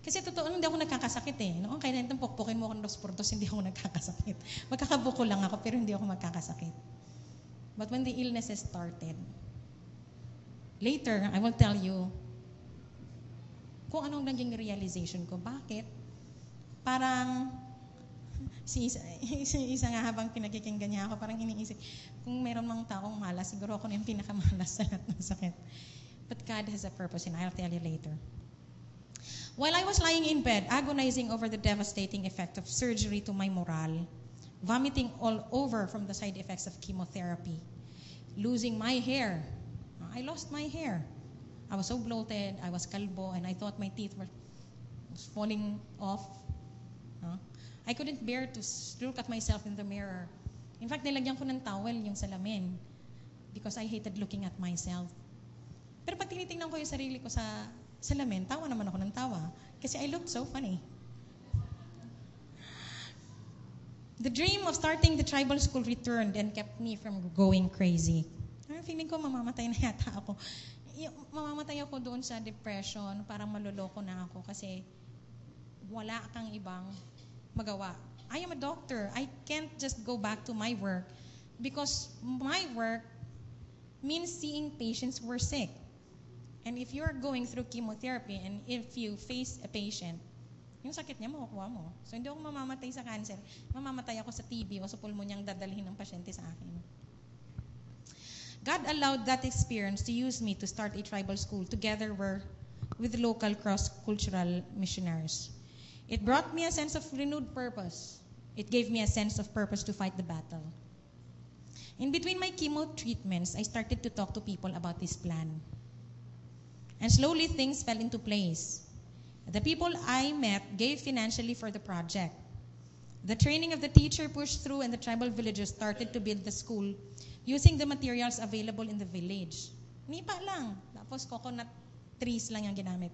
Kasi totoo, hindi ako nagkakasakit eh. Noong kaya nitong pukpukin mo akong 2x2, hindi ako nagkakasakit. Magkakabuko lang ako, pero hindi ako magkakasakit. But when the illnesses started, later, I will tell you kung anong naging realization ko. Bakit? Parang, isa nga habang pinakikinggan niya ako, parang iniisip, kung meron mang taong malas, siguro ako na yung pinakamalas sa lahat ng sakit. But God has a purpose, and I'll tell you later. While I was lying in bed, agonizing over the devastating effect of surgery to my morale, vomiting all over from the side effects of chemotherapy, losing my hair. I lost my hair. I was so bloated, I was kalbo, and I thought my teeth were falling off. I couldn't bear to look at myself in the mirror. In fact, nilagyan ko ng towel yung salamin because I hated looking at myself. Pero pag tinitingnan ko yung sarili ko sa salamin, tawa naman ako ng tawa kasi I looked so funny. The dream of starting the tribal school returned and kept me from going crazy. Feeling ko mamamatay na yata ako. Mamamatay ako doon sa depression, parang maluloko na ako kasi wala kang ibang magawa. I am a doctor. I can't just go back to my work because my work means seeing patients who are sick. And if you're going through chemotherapy and if you face a patient, yung sakit niya makukuha mo. So hindi ako mamamatay sa cancer. Mamamatay ako sa TB o sa pulmonyang dadalhin ng pasyente sa akin. God allowed that experience to use me to start a tribal school together with local cross-cultural missionaries. It brought me a sense of renewed purpose. It gave me a sense of purpose to fight the battle. In between my chemo treatments, I started to talk to people about this plan. And slowly things fell into place. The people I met gave financially for the project. The training of the teacher pushed through and the tribal villagers started to build the school using the materials available in the village. Nipa lang. Tapos coconut trees lang yung ginamit.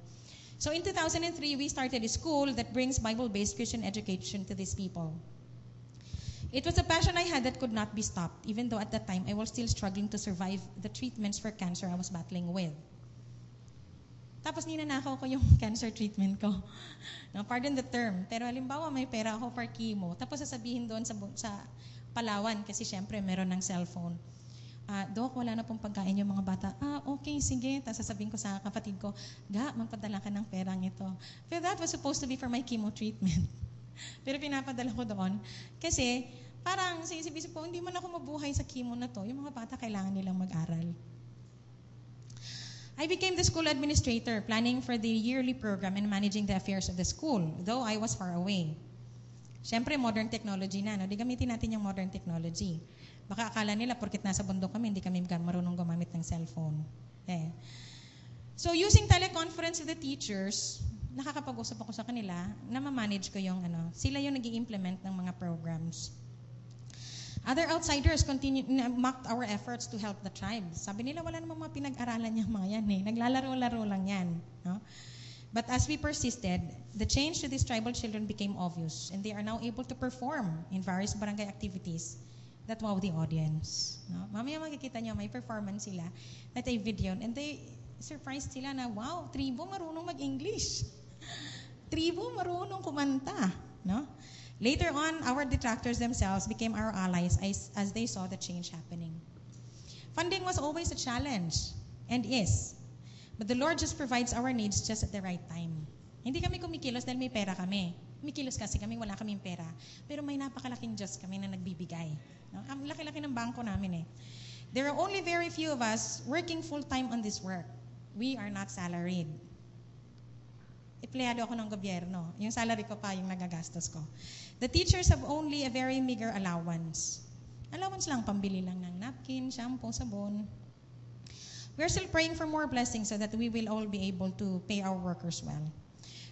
So in 2003, we started a school that brings Bible-based Christian education to these people. It was a passion I had that could not be stopped, even though at that time I was still struggling to survive the treatments for cancer I was battling with. Tapos ninanakaw ko yung cancer treatment ko. No, pardon the term. Pero halimbawa may pera ako for chemo. Tapos sasabihin doon sa Palawan, kasi syempre meron ng cellphone. Dok, wala na pong pagkain yung mga bata. Okay, sige. Tapos sasabihin ko sa kapatid ko, magpadala ka ng perang ito. Pero that was supposed to be for my chemo treatment. Pero pinapadala ko doon. Kasi parang sa isip-isip ko, hindi man ako mabuhay sa chemo na to. Yung mga bata kailangan nilang mag-aral. I became the school administrator, planning for the yearly program and managing the affairs of the school, though I was far away. Siyempre, modern technology na. No? Di gamitin natin yung modern technology. Baka akala nila, porkit nasa bundok kami, hindi kami marunong gumamit ng cellphone. Okay. So, using teleconference with the teachers, nakakapag-usap ako sa kanila, na ma-manage ko yung sila yung nag-i-implement ng mga programs. Other outsiders mocked our efforts to help the tribe. Sabi nila, wala namang mga pinag-aralan yung mga yan eh. Naglalaro-laro lang yan. No? But as we persisted, the change to these tribal children became obvious, and they are now able to perform in various barangay activities that wow the audience. No? Mamaya makikita nyo, may performance sila at a video, and they surprised sila na, wow, tribo marunong mag-English. Tribo marunong kumanta. No? Later on, our detractors themselves became our allies as they saw the change happening. Funding was always a challenge, and is. But the Lord just provides our needs just at the right time. Hindi kami kumikilos dahil may pera kami. Kumikilos kasi kami, wala kaming pera. Pero may napakalaking Diyos kami na nagbibigay. No? Ang laki-laki ng bangko namin eh. There are only very few of us working full-time on this work. We are not salaried. Empleyado ako ng gobyerno. Yung salary ko pa yung nagagastos ko. The teachers have only a very meager allowance. Allowance lang, pambili lang ng napkin, shampoo, sabon. We're still praying for more blessings so that we will all be able to pay our workers well.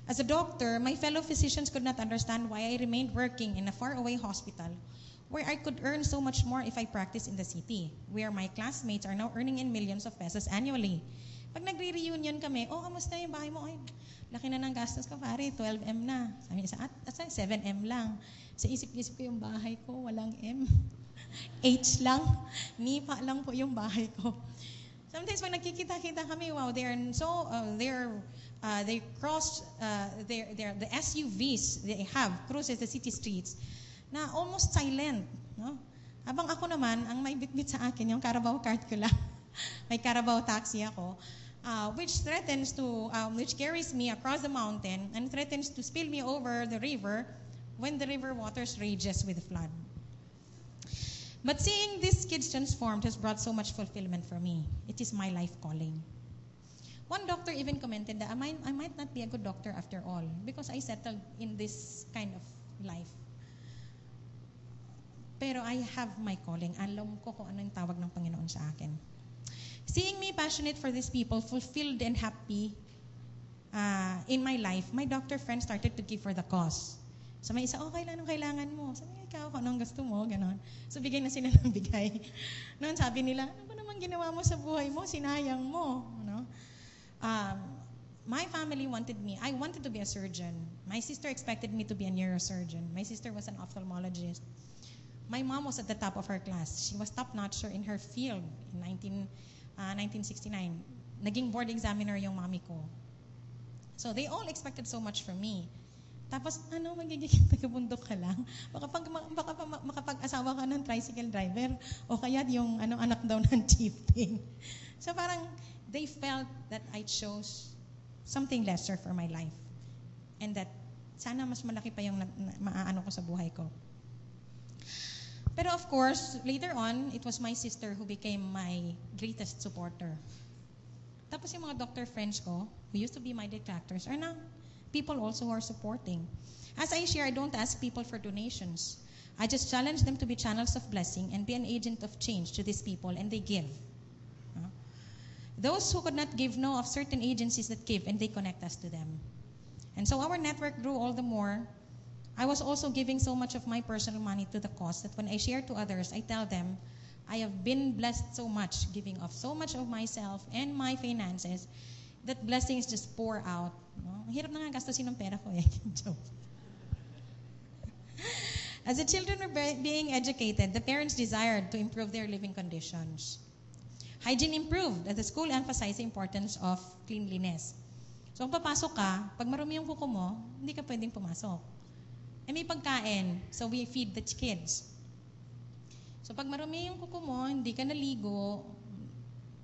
As a doctor, my fellow physicians could not understand why I remained working in a faraway hospital where I could earn so much more if I practiced in the city, where my classmates are now earning in millions of pesos annually. Pag nagre-reunion kami, kamusta yung bahay mo? Ay, laki na ng gastos ko, pare, 12M na. Sabi niya, 7M lang. Sa isip-isip ko yung bahay ko, walang M. H lang. Nipa lang po yung bahay ko. Sometimes pag nagkikita-kita kami, wow, they cross the SUVs they have crosses the city streets na almost silent, no? Habang ako naman, ang may bitbit sa akin yung Carabao card ko lang. May Carabao taxi ako, which carries me across the mountain and threatens to spill me over the river when the river waters rages with flood. But seeing these kids transformed has brought so much fulfillment for me. It is my life calling. One doctor even commented that I might not be a good doctor after all because I settled in this kind of life. Pero I have my calling. Alam ko kung ano yung tawag ng Panginoon sa akin. Seeing me passionate for these people, fulfilled and happy in my life, my doctor friend started to give for the cause. So may isa, anong kailangan mo? Sabi niya, ikaw, kung anong gusto mo, gano'n. So bigay na sila ng bigay. Noon sabi nila, ano ba naman ginawa mo sa buhay mo? Sinayang mo. No? My family wanted me. I wanted to be a surgeon. My sister expected me to be a neurosurgeon. My sister was an ophthalmologist. My mom was at the top of her class. She was top-notch in her field in 1969. Naging board examiner yung mami ko. So they all expected so much from me. Tapos, magiging taga-bundok ka lang? Baka makapag-asawa ka ng tricycle driver o kaya yung anak daw ng chieftain. So parang they felt that I chose something lesser for my life. And that sana mas malaki pa yung maaano ko sa buhay ko. Pero of course, later on, it was my sister who became my greatest supporter. Tapos yung mga doctor friends ko, who used to be my detractors, are now people also who are supporting. As I share, I don't ask people for donations. I just challenge them to be channels of blessing and be an agent of change to these people, and they give. Those who could not give know of certain agencies that give, and they connect us to them. And so our network grew all the more. I was also giving so much of my personal money to the cause that when I share to others, I tell them, I have been blessed so much, giving off so much of myself and my finances, that blessings just pour out. No? Hirap na nga gastusin ng pera ko eh. Joke. As the children were being educated, the parents desired to improve their living conditions. Hygiene improved as the school emphasized the importance of cleanliness. So kung papasok ka, pag marumi yung kuko mo, hindi ka pwedeng pumasok. May pagkain, so we feed the kids. So pag marumi yung kuko mo, hindi ka naligo,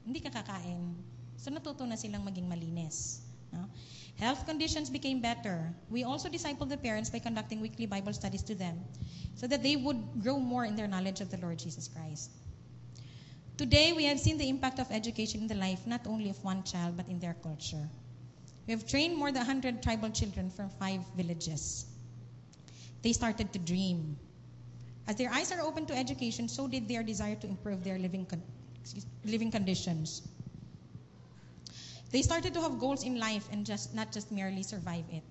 hindi ka kakain. So natuto na silang maging malinis. No? Health conditions became better. We also discipled the parents by conducting weekly Bible studies to them so that they would grow more in their knowledge of the Lord Jesus Christ. Today, we have seen the impact of education in the life not only of one child but in their culture. We have trained more than 100 tribal children from 5 villages. They started to dream. As their eyes are open to education, so did their desire to improve their living conditions. They started to have goals in life and not just merely survive it.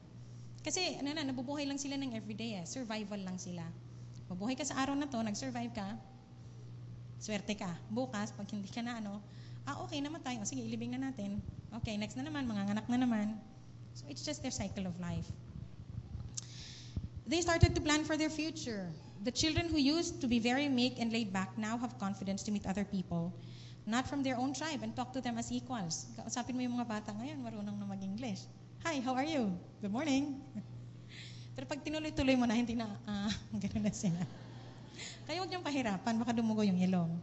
Kasi nabubuhay lang sila ng everyday eh. Survival lang sila. Mabuhay ka sa araw na to, nag-survive ka, swerte ka. Bukas, pag hindi ka na okay naman tayo. Sige, ilibing na natin. Okay, next na naman, manganganak na naman. So it's just their cycle of life. They started to plan for their future. The children who used to be very meek and laid back now have confidence to meet other people, not from their own tribe, and talk to them as equals. Kausapin mo yung mga bata ngayon, marunong na mag-English. Hi, how are you? Good morning. Pero pag tinuloy-tuloy mo na, hindi na, gano'n na sila. Kaya huwag niyong pahirapan, baka dumugo yung ilong.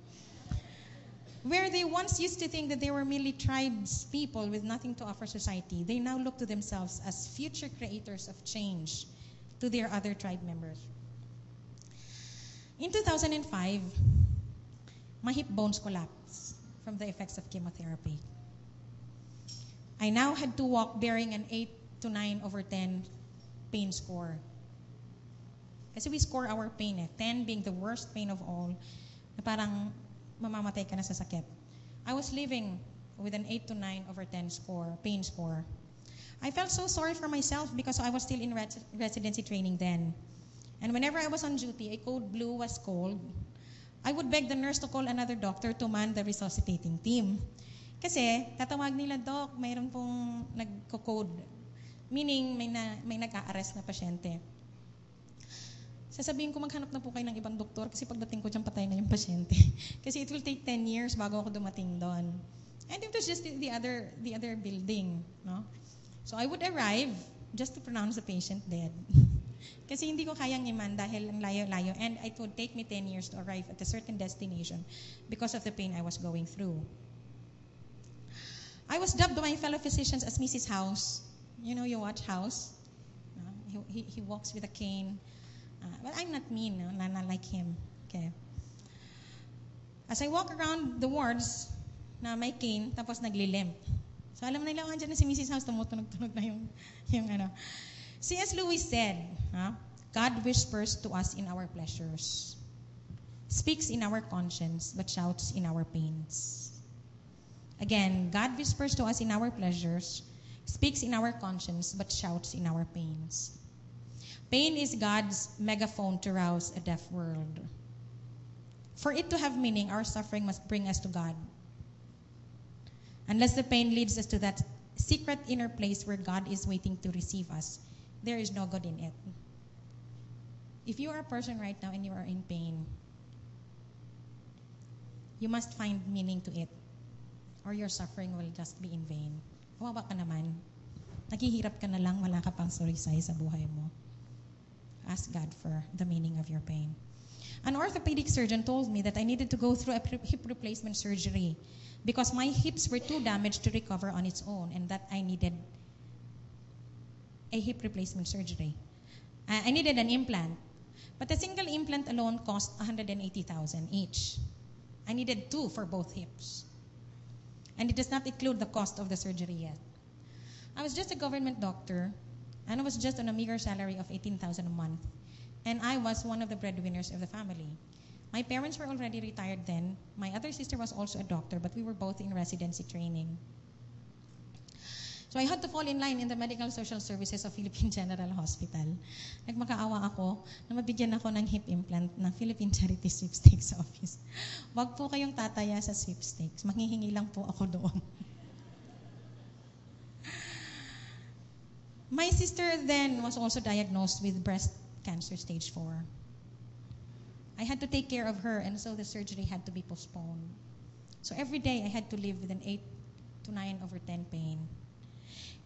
Where they once used to think that they were merely tribes people with nothing to offer society, they now look to themselves as future creators of change to their other tribe members. In 2005, my hip bones collapsed from the effects of chemotherapy. I now had to walk bearing an 8 to 9 over 10 pain score. Kasi we score our pain 10 being the worst pain of all, na parang mamamatay ka na sa sakit. I was living with an 8 to 9 over 10 pain score. I felt so sorry for myself because I was still in residency training then. And whenever I was on duty, a code blue was called, I would beg the nurse to call another doctor to man the resuscitating team. Kasi tatawag nila, Doc, mayroon pong nagko-code. Meaning, may nag-a-arrest na pasyente. sasabihin ko maghanap na po kayo ng ibang doktor kasi pagdating ko dyan patay na yung pasyente. Kasi it will take 10 years bago ako dumating doon. And it was just the other building. No? So I would arrive just to pronounce the patient dead. Kasi hindi ko kayang iman dahil ang layo-layo. And it would take me 10 years to arrive at a certain destination because of the pain I was going through. I was dubbed by my fellow physicians as Mrs. House. You know, you watch House. He walks with a cane. But I'm not mean, no? Not like him. Okay. As I walk around the wards na may cane, tapos naglilimp. So alam na nila, andyan na si Mrs. House, tumutunog-tunog na yung ano. C.S. Lewis said, God whispers to us in our pleasures, speaks in our conscience, but shouts in our pains. Again, God whispers to us in our pleasures, speaks in our conscience, but shouts in our pains. Pain is God's megaphone to rouse a deaf world. For it to have meaning, our suffering must bring us to God. Unless the pain leads us to that secret inner place where God is waiting to receive us, there is no good in it. If you are a person right now and you are in pain, you must find meaning to it, or your suffering will just be in vain. Kawawa ka naman. Naghihirap ka na lang, wala ka pang surigsay sa buhay mo. Ask God for the meaning of your pain. An orthopedic surgeon told me that I needed to go through a hip replacement surgery because my hips were too damaged to recover on its own, and that I needed a hip replacement surgery. I needed an implant, but a single implant alone cost $180,000 each. I needed 2 for both hips, and it does not include the cost of the surgery yet. I was just a government doctor, and I was just on a meager salary of $18,000 a month, and I was one of the breadwinners of the family. My parents were already retired then. My other sister was also a doctor, but we were both in residency training. So I had to fall in line in the medical social services of Philippine General Hospital. Nagmakaawa ako na mabigyan ako ng hip implant ng Philippine Charity Sweepstakes Office. Wag po kayong tataya sa sweepstakes. Manghihingi lang po ako doon. My sister then was also diagnosed with breast cancer stage 4. I had to take care of her, and so the surgery had to be postponed. So every day I had to live with an 8 to 9/10 pain.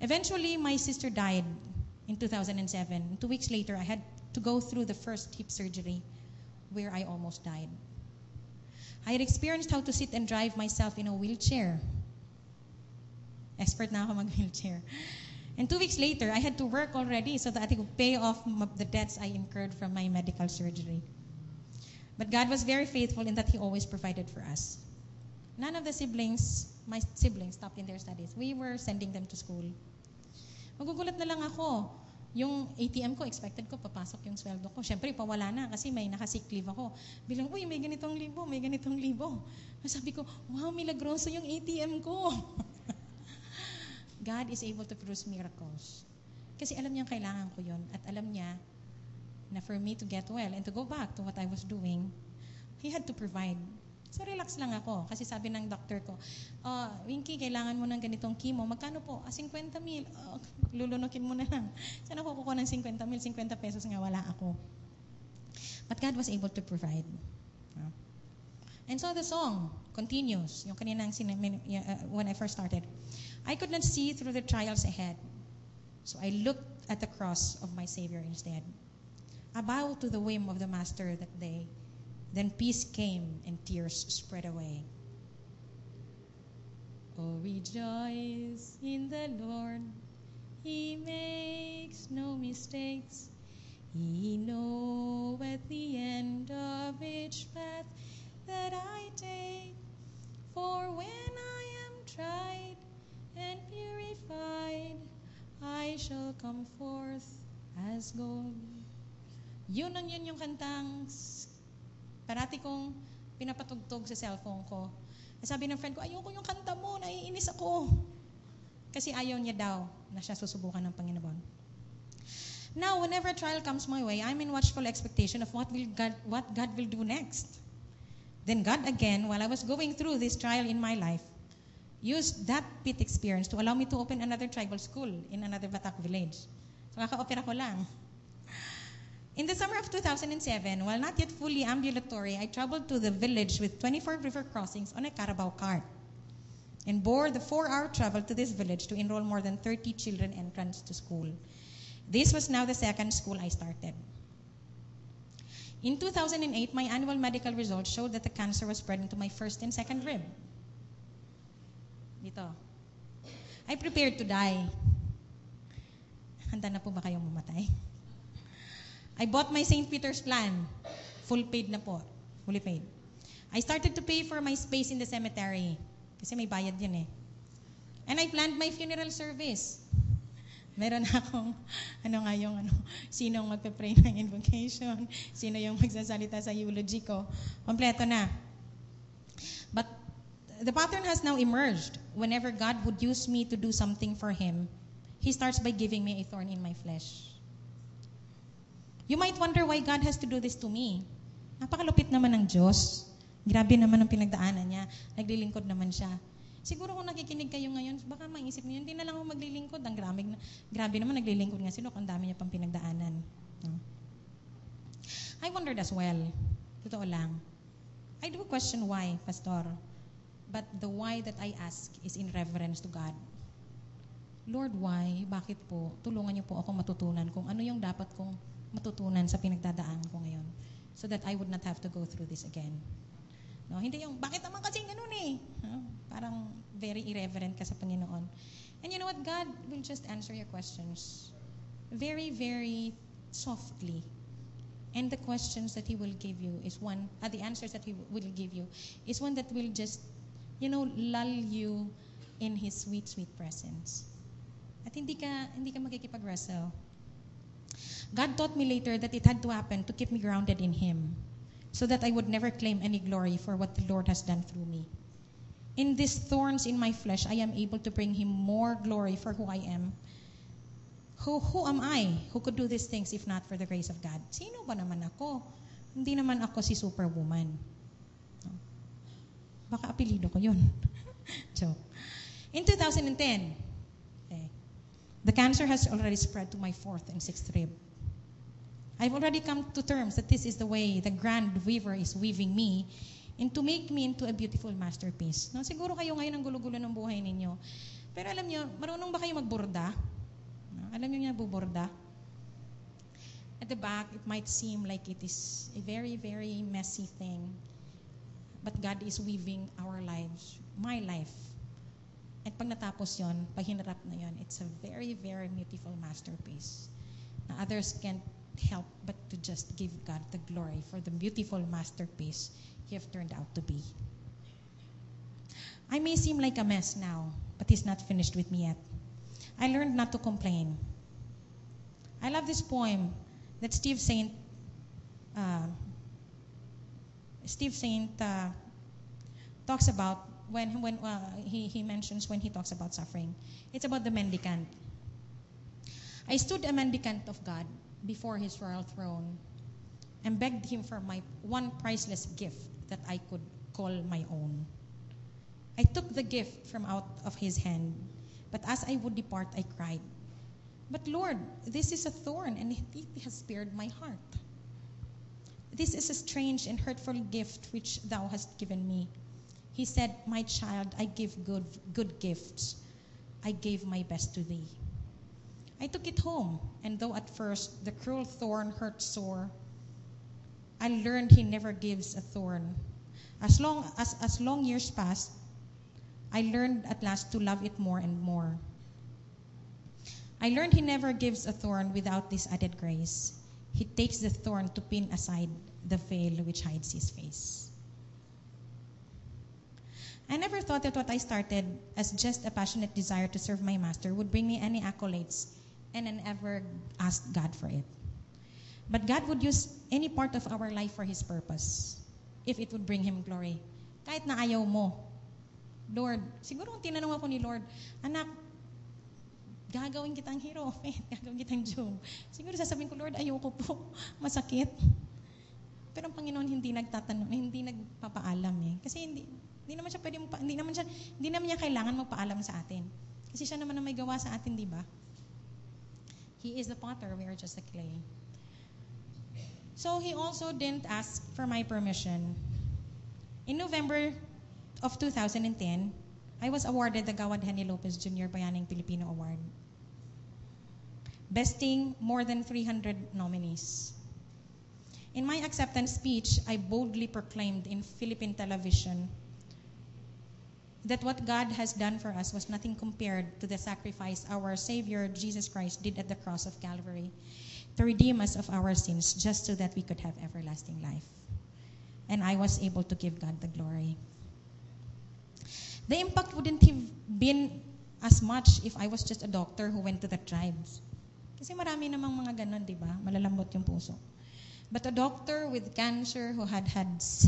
Eventually, my sister died in 2007. 2 weeks later, I had to go through the first hip surgery where I almost died. I had experienced how to sit and drive myself in a wheelchair. Expert na ako mag-wheelchair. And 2 weeks later, I had to work already so that I could pay off the debts I incurred from my medical surgery. But God was very faithful in that He always provided for us. None of the my siblings stopped in their studies. We were sending them to school. Magugulat na lang ako. Yung ATM ko, expected ko, papasok yung sweldo ko. Siyempre, pawala na kasi may naka-sick leave ako. Bilang, uy, may ganitong libo. Sabi ko, wow, milagroso yung ATM ko. God is able to produce miracles. Kasi alam niya kailangan ko yun. At alam niya na for me to get well and to go back to what I was doing, He had to provide. So relax lang ako. Kasi sabi ng doctor ko, Winky, kailangan mo ng ganitong chemo. Magkano po? 50,000. Lulunukin mo na lang. Saan ako kukuha ng 50,000? 50 pesos nga wala ako. But God was able to provide. And so the song continues. Yung kaninang when I first started. I could not see through the trials ahead. So I looked at the cross of my Savior instead. I bowed to the whim of the Master that day. Then peace came and tears spread away. Oh, rejoice in the Lord. He makes no mistakes. He knoweth the end of each path that I take. For when I am tried and purified, I shall come forth as gold. Yun yung kantang parati kong pinapatugtog sa cellphone ko. Sabi ng friend ko, ayoko yung kanta mo, naiinis ako. Kasi ayaw niya daw na siya susubukan ng Panginoon. Now, whenever a trial comes my way, I'm in watchful expectation of what God will do next. Then God again, while I was going through this trial in my life, used that pit experience to allow me to open another tribal school in another Batak village. So, kaka-opera ko lang. In the summer of 2007, while not yet fully ambulatory, I traveled to the village with 24 river crossings on a Carabao cart and bore the 4-hour travel to this village to enroll more than 30 children entrants to school. This was now the second school I started. In 2008, my annual medical results showed that the cancer was spreading to my first and second rib. Dito. I prepared to die. Handa na po ba kayong mamatay? I bought my St. Peter's plan. Full paid na po. Fully paid. I started to pay for my space in the cemetery. Kasi may bayad yun eh. And I planned my funeral service. Meron akong, sinong magpe-pray ng invocation, sino yung magsasalita sa eulogy ko. Kompleto na. But the pattern has now emerged. Whenever God would use me to do something for Him, He starts by giving me a thorn in my flesh. You might wonder why God has to do this to me. Napakalupit naman ng Diyos. Grabe naman ang pinagdaanan niya. Naglilingkod naman siya. Siguro kung nakikinig kayo ngayon, baka maisip niyo, hindi na lang ako maglilingkod. Ang grabe naman, naglilingkod nga sila. Ang dami niya pang pinagdaanan. No? I wondered as well. Totoo lang. I do question why, Pastor. But the why that I ask is in reverence to God. Lord, why? Bakit po? Tulungan niyo po ako matutunan kung ano yung dapat kong matutunan sa pinagdadaan ko ngayon so that I would not have to go through this again. No, hindi yung, bakit naman kasi ganun eh? Parang very irreverent ka sa Panginoon. And you know what? God will just answer your questions very, very softly. And the questions that He will give you is one, the answers that He will give you is one that will just, lull you in His sweet, sweet presence. At hindi ka makikipag-wrestle. God taught me later that it had to happen to keep me grounded in Him so that I would never claim any glory for what the Lord has done through me. In these thorns in my flesh, I am able to bring Him more glory for who I am. Who am I who could do these things if not for the grace of God? Sino ba naman ako? Hindi naman ako si Superwoman. Baka apelido ko yun. Joke. In 2010, the cancer has already spread to my 4th and 6th rib. I've already come to terms that this is the way the grand weaver is weaving me and to make me into a beautiful masterpiece. No, siguro kayo ngayon ang gulo-gulo ng buhay ninyo. Pero alam niyo, marunong ba kayo magborda? No, alam niyo niya buborda? At the back, it might seem like it is a very, very messy thing. But God is weaving our lives, my life. At pag natapos yon, pag hinarap na yon, it's a very, very beautiful masterpiece. Na others can't help but to just give God the glory for the beautiful masterpiece He have turned out to be. I may seem like a mess now, but He's not finished with me yet. I learned not to complain. I love this poem that Steve Saint talks about when he mentions when he talks about suffering. It's about the mendicant. I stood a mendicant of God before His royal throne and begged Him for my one priceless gift that I could call my own. I took the gift from out of His hand, but as I would depart, I cried, "But Lord, this is a thorn, and it has spared my heart. This is a strange and hurtful gift which Thou hast given me." He said, "My child, I give good gifts. I gave my best to thee." I took it home, and though at first the cruel thorn hurt sore, I learned He never gives a thorn. As long years passed, I learned at last to love it more and more. I learned He never gives a thorn without this added grace. He takes the thorn to pin aside the veil which hides His face. I never thought that what I started as just a passionate desire to serve my Master would bring me any accolades, and I never asked God for it. But God would use any part of our life for His purpose, if it would bring Him glory. Kahit na ayaw mo, Lord, siguro kung tinanong ako ni Lord, anak, gagawin kitang hero, gagawin kitang Job. Siguro sasabihin ko, Lord, ayoko po, masakit. Pero ang Panginoon hindi nagtatanong, hindi nagpapaalam eh. Kasi hindi naman niya kailangan magpaalam sa atin. Kasi siya naman ang may gawa sa atin, di ba? He is the potter, we are just the clay. So he also didn't ask for my permission. In November of 2010, I was awarded the Gawad Henny Lopez Jr. Bayaning Pilipino Award, besting more than 300 nominees. In my acceptance speech, I boldly proclaimed in Philippine television that what God has done for us was nothing compared to the sacrifice our Savior Jesus Christ did at the cross of Calvary to redeem us of our sins just so that we could have everlasting life. And I was able to give God the glory. The impact wouldn't have been as much if I was just a doctor who went to the tribes. Kasi marami namang mga ganon, di ba? Malalambot yung puso. But a doctor with cancer who had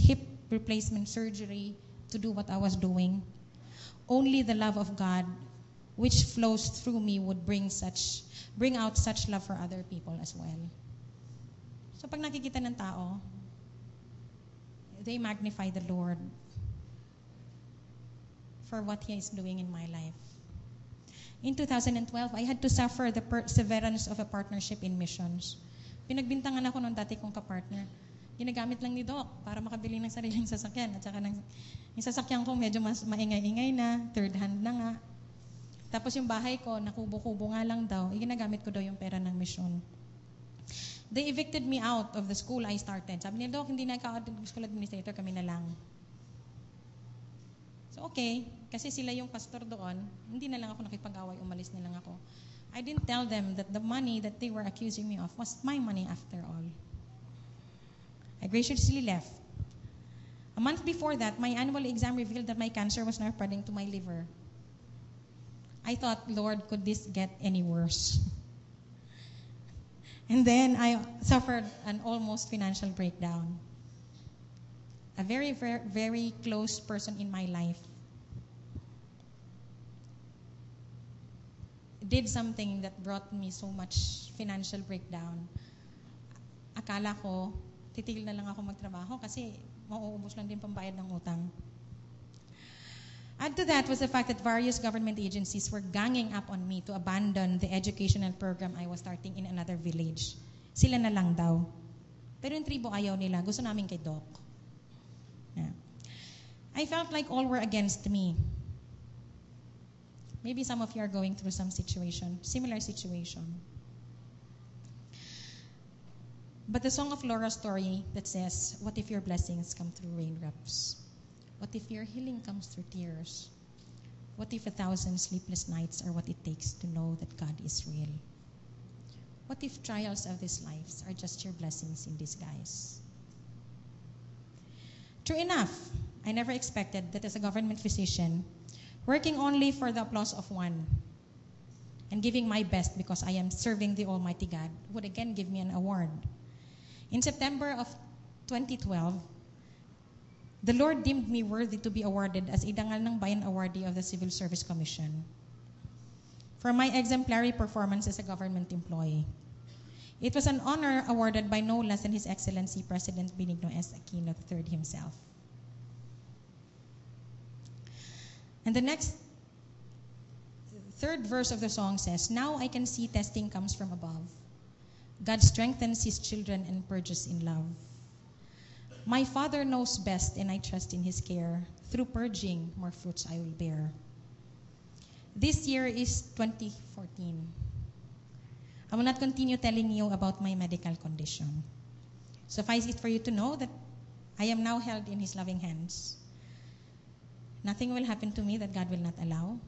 hip replacement surgery to do what I was doing, only the love of God which flows through me would bring out such love for other people as well. So pag nakikita ng tao, they magnify the Lord for what He is doing in my life. In 2012, I had to suffer the perseverance of a partnership in missions. Pinagbintangan ako nung dati kong kapartner. Ginagamit lang ni Doc para makabili ng sariling sasakyan. At saka yung sasakyan ko medyo mas maingay-ingay na, third hand na nga. Tapos yung bahay ko, nakubo-kubo nga lang daw. Ginagamit ko daw yung pera ng mission. They evicted me out of the school I started. Sabi ni Doc, hindi na ikaw school administrator, kami na lang. So okay, kasi sila yung pastor doon, hindi na lang ako nakipag-away, umalis na lang ako. I didn't tell them that the money that they were accusing me of was my money after all. I graciously left. A month before that, my annual exam revealed that my cancer was now spreading to my liver. I thought, Lord, could this get any worse? And then I suffered an almost financial breakdown. A very, very, very close person in my life did something that brought me so much financial breakdown. Akala ko, titigil na lang ako magtrabaho kasi mauubos lang din pambayad ng utang. Add to that was the fact that various government agencies were ganging up on me to abandon the educational program I was starting in another village. Sila na lang daw. Pero yung tribo ayaw nila. Gusto namin kay Doc. Yeah. I felt like all were against me. Maybe some of you are going through some situation, similar situation. But the song of Laura's story that says, what if your blessings come through raindrops? What if your healing comes through tears? What if 1,000 sleepless nights are what it takes to know that God is real? What if trials of these lives are just your blessings in disguise? True enough, I never expected that as a government physician, working only for the applause of one and giving my best because I am serving the Almighty God would again give me an award. In September of 2012, the Lord deemed me worthy to be awarded as Idangal ng Bayan Awardee of the Civil Service Commission for my exemplary performance as a government employee. It was an honor awarded by no less than His Excellency President Benigno S. Aquino III himself. And the third verse of the song says, now I can see testing comes from above. God strengthens His children and purges in love. My Father knows best and I trust in His care. Through purging, more fruits I will bear. This year is 2014. I will not continue telling you about my medical condition. Suffice it for you to know that I am now held in His loving hands. Nothing will happen to me that God will not allow.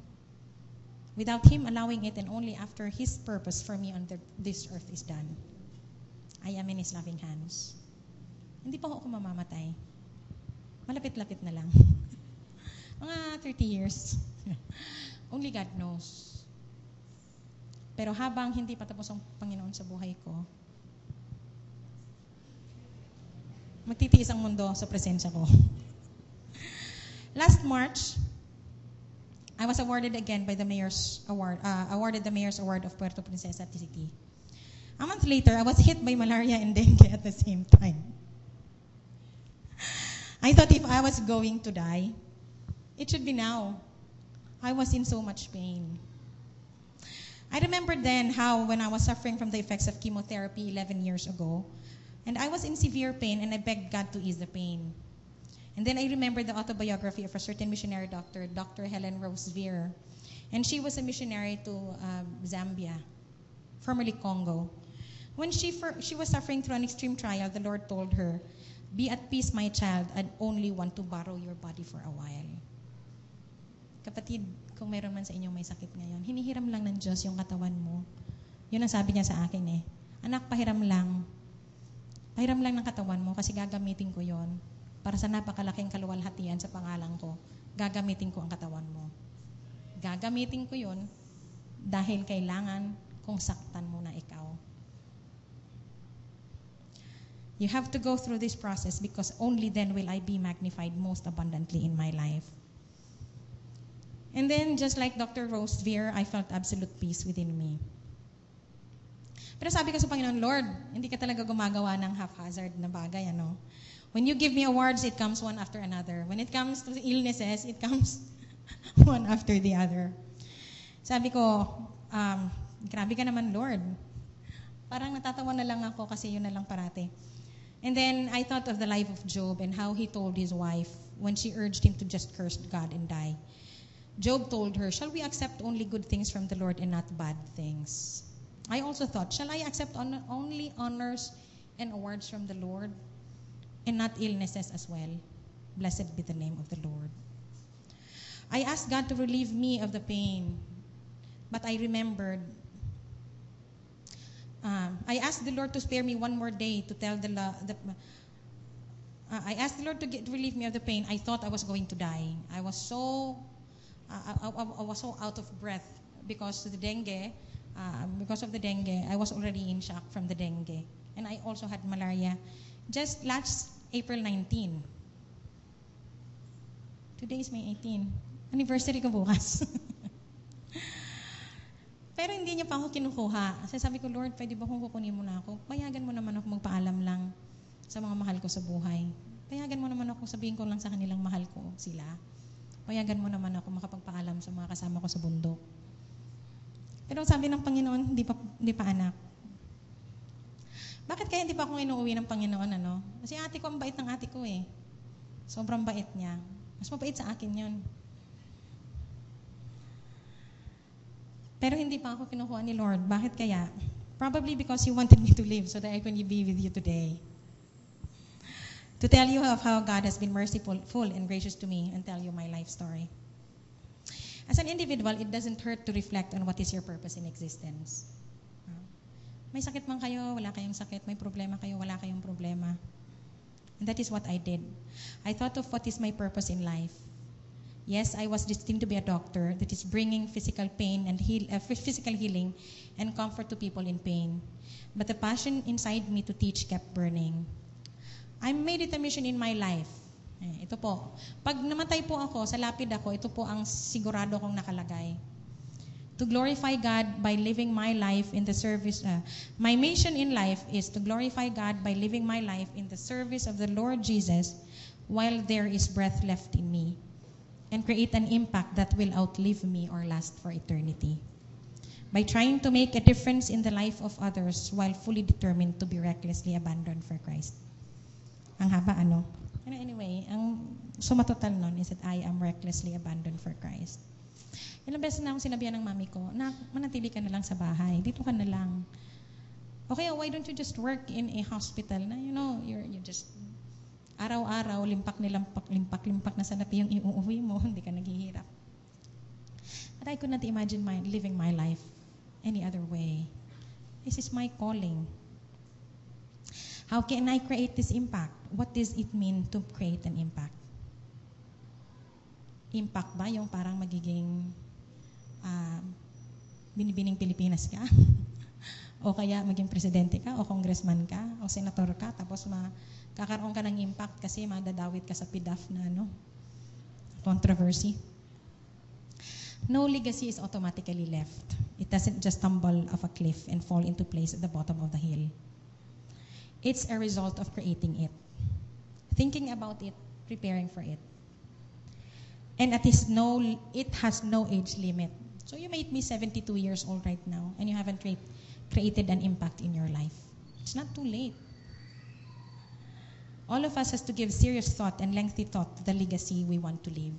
Without Him allowing it and only after His purpose for me on this earth is done. I am in His loving hands. Hindi pa ako mamamatay. Malapit-lapit na lang. Mga 30 years. Only God knows. Pero habang hindi pa tapos ang Panginoon sa buhay ko, magtitiis ang mundo sa presensya ko. Last March, I was awarded again by the Mayor's Award, awarded the Mayor's Award of Puerto Princesa City. A month later, I was hit by malaria and dengue at the same time. I thought if I was going to die, it should be now. I was in so much pain. I remember then how when I was suffering from the effects of chemotherapy 11 years ago, And I was in severe pain, and I begged God to ease the pain. And then I remembered the autobiography of a certain missionary doctor, Dr. Helen Rose Veer. And she was a missionary to Zambia, formerly Congo. When she was suffering through an extreme trial, the Lord told her, "Be at peace, my child. I'd only want to borrow your body for a while." Kapatid, kung meron man sa inyo may sakit ngayon, hinihiram lang ng Diyos yung katawan mo. Yun ang sabi niya sa akin eh. Anak, pahiram lang. Pahiram lang ng katawan mo kasi gagamitin ko yon para sa napakalaking kaluwalhatian sa pangalan ko. Gagamitin ko ang katawan mo. Gagamitin ko yon dahil kailangan kong saktan mo na ikaw. You have to go through this process because only then will I be magnified most abundantly in my life. And then, just like Dr. Rose Veer, I felt absolute peace within me. Pero sabi ko sa Panginoon, Lord, hindi ka talaga gumagawa ng haphazard na bagay, ano? When you give me awards, it comes one after another. When it comes to illnesses, it comes one after the other. Sabi ko, grabe ka naman, Lord. Parang natatawa na lang ako kasi yun na lang parate. And then I thought of the life of Job and how he told his wife when she urged him to just curse God and die. Job told her, "Shall we accept only good things from the Lord and not bad things?" I also thought, shall I accept only honors and awards from the Lord and not illnesses as well? Blessed be the name of the Lord. I asked God to relieve me of the pain, but I remembered I asked the Lord to spare me one more day to tell I asked the Lord to relieve me of the pain. I thought I was going to die. I was so out of breath because of the dengue. I was already in shock from the dengue. And I also had malaria just last April 19. Today is May 18. Anniversary ko bukas. Pero hindi niya pa ako kinukuha. Kasi sabi ko, Lord, pwede ba kung kukunin mo na ako? Payagan mo naman ako magpaalam lang sa mga mahal ko sa buhay. Payagan mo naman ako, sabihin ko lang sa kanilang mahal ko sila. Payagan mo naman ako makapagpaalam sa mga kasama ko sa bundok. Pero sabi ng Panginoon, hindi pa anak. Bakit kaya hindi pa ako inuuwi ng Panginoon, ano? Kasi ate ko, ang bait ng ate ko eh. Sobrang bait niya. Mas mabait sa akin yun. Pero hindi pa ako kinukuha ni Lord. Bakit kaya? Probably because He wanted me to live so that I can be with you today. To tell you of how God has been merciful, full, and gracious to me and tell you my life story. As an individual, it doesn't hurt to reflect on what is your purpose in existence. May sakit man kayo, wala kayong sakit. May problema kayo, wala kayong problema. And that is what I did. I thought of what is my purpose in life. Yes, I was destined to be a doctor that is bringing physical pain and physical healing and comfort to people in pain. But the passion inside me to teach kept burning. I made it a mission in my life. Ito po. Pag namatay po ako, sa lapid ako, ito po ang sigurado kong nakalagay. To glorify God by living my life in the service. My mission in life is to glorify God by living my life in the service of the Lord Jesus while there is breath left in me, and create an impact that will outlive me or last for eternity. By trying to make a difference in the life of others while fully determined to be recklessly abandoned for Christ. Ang haba, ano? Anyway, ang sumatotal nun is that I am recklessly abandoned for Christ. Ilang beses na akong sinabihan ng mami ko, na manatili ka na lang sa bahay, dito ka na lang. Okay, why don't you just work in a hospital na, you're just araw-araw, limpak na salapi yung iuuwi mo, hindi ka naghihirap. But I could not imagine living my life any other way. This is my calling. How can I create this impact? What does it mean to create an impact? Impact ba yung parang magiging binibining Pilipinas ka? O kaya maging presidente ka, o congressman ka, o senator ka, tapos kakaroon ka ng impact kasi madadawit ka sa PDAF na controversy. No legacy is automatically left. It doesn't just tumble off a cliff and fall into place at the bottom of the hill. It's a result of creating it, thinking about it, preparing for it. And it has no age limit. So you might be 72 years old right now and you haven't created an impact in your life. It's not too late. All of us has to give serious thought and lengthy thought to the legacy we want to leave.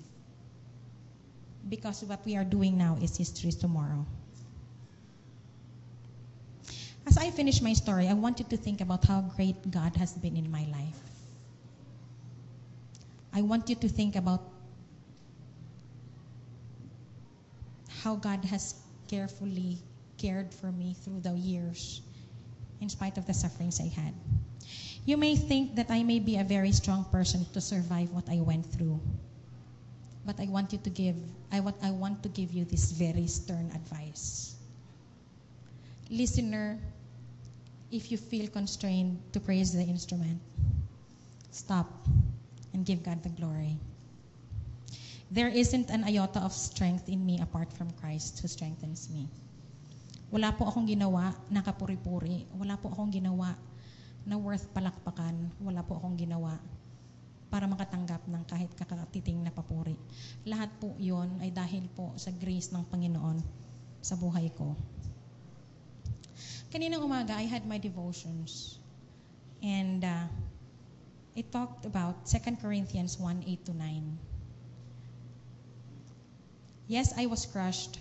Because what we are doing now is history tomorrow. As I finish my story, I want you to think about how great God has been in my life. I want you to think about how God has carefully cared for me through the years, in spite of the sufferings I had. You may think that I may be a very strong person to survive what I went through. But I want to give you this very stern advice. Listener, if you feel constrained to praise the instrument, stop and give God the glory. There isn't an iota of strength in me apart from Christ who strengthens me. Wala po akong ginawa na kapuri-puri. Wala po akong ginawa na worth palakpakan. Wala po akong ginawa para makatanggap ng kahit kakatiting na papuri. Lahat po yon ay dahil po sa grace ng Panginoon sa buhay ko. Kaninang umaga, I had my devotions. And it talked about 2 Corinthians 1:8-9. Yes, I was crushed,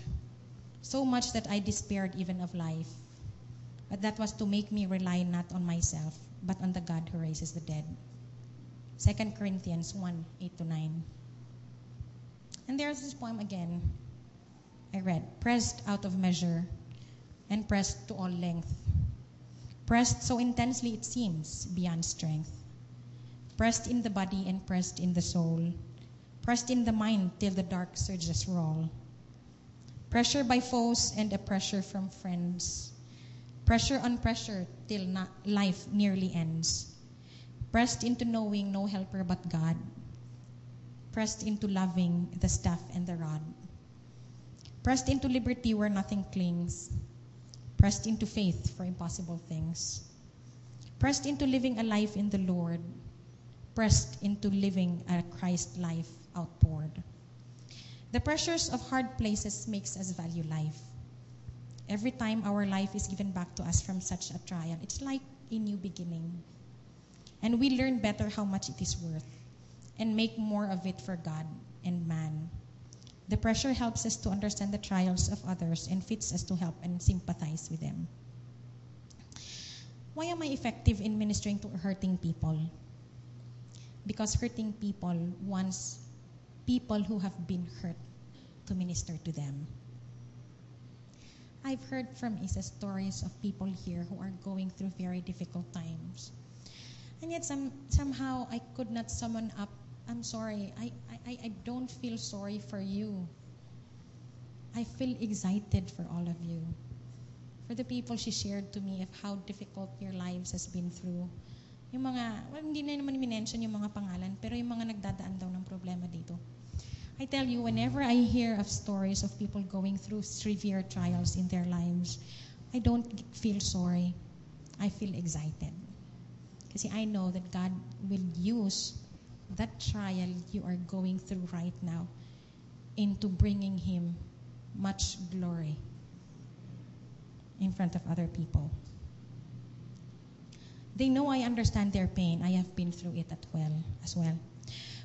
so much that I despaired even of life. But that was to make me rely not on myself, but on the God who raises the dead. 2 Corinthians 1:8-9. And there's this poem again. I read, pressed out of measure and pressed to all length. Pressed so intensely it seems beyond strength. Pressed in the body and pressed in the soul. Pressed in the mind till the dark surges roll. Pressure by foes and a pressure from friends. Pressure on pressure till life nearly ends. Pressed into knowing no helper but God. Pressed into loving the staff and the rod. Pressed into liberty where nothing clings. Pressed into faith for impossible things. Pressed into living a life in the Lord. Pressed into living a Christ life outpoured. The pressures of hard places makes us value life. Every time our life is given back to us from such a trial, it's like a new beginning. And we learn better how much it is worth and make more of it for God and man. The pressure helps us to understand the trials of others and fits us to help and sympathize with them. Why am I effective in ministering to hurting people? Because hurting people wants people who have been hurt to minister to them. I've heard from Isa stories of people here who are going through very difficult times. And yet somehow I could not summon up, I'm sorry, I don't feel sorry for you. I feel excited for all of you. For the people she shared to me of how difficult your lives has been through. Yung mga, well, hindi na naman minention yung mga pangalan, pero yung mga nagdadaan daw ng problema dito. I tell you, whenever I hear of stories of people going through severe trials in their lives, I don't feel sorry. I feel excited. Kasi I know that God will use that trial you are going through right now into bringing Him much glory in front of other people. They know I understand their pain. I have been through it as well.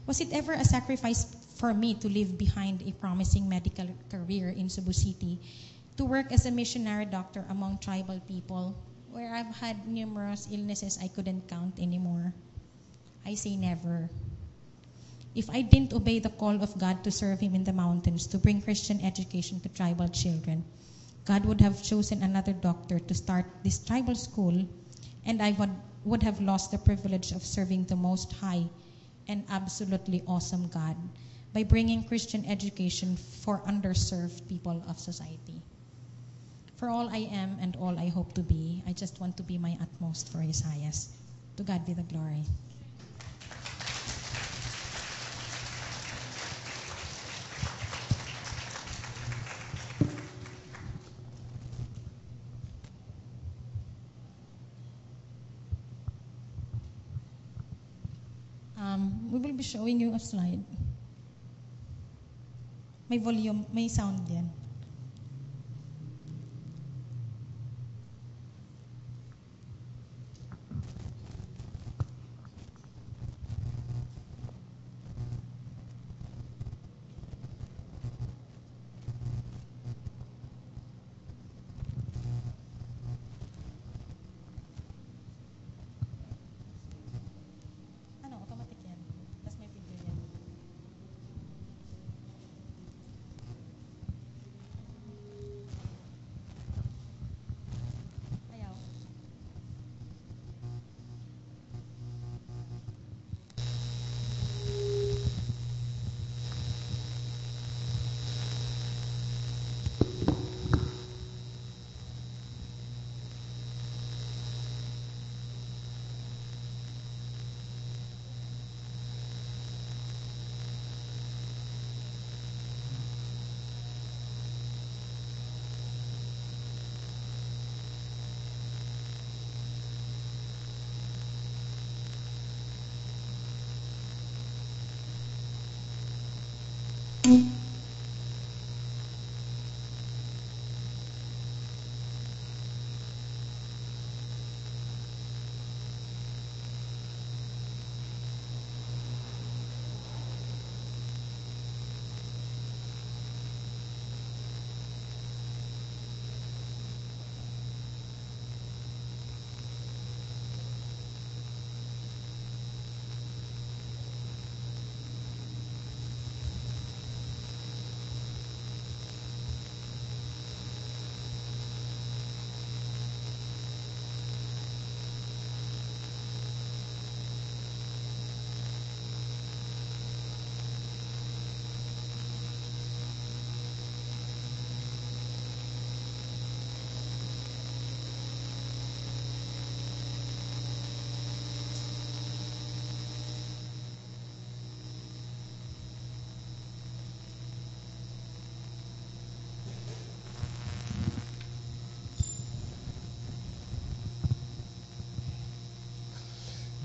Was it ever a sacrifice for me to leave behind a promising medical career in Cebu City to work as a missionary doctor among tribal people where I've had numerous illnesses I couldn't count anymore? I say never. If I didn't obey the call of God to serve Him in the mountains, to bring Christian education to tribal children, God would have chosen another doctor to start this tribal school, and I would have lost the privilege of serving the Most High and absolutely awesome God by bringing Christian education for underserved people of society. For all I am and all I hope to be, I just want to be my utmost for His highest. To God be the glory. We will be showing you a slide. May volume, may sound din.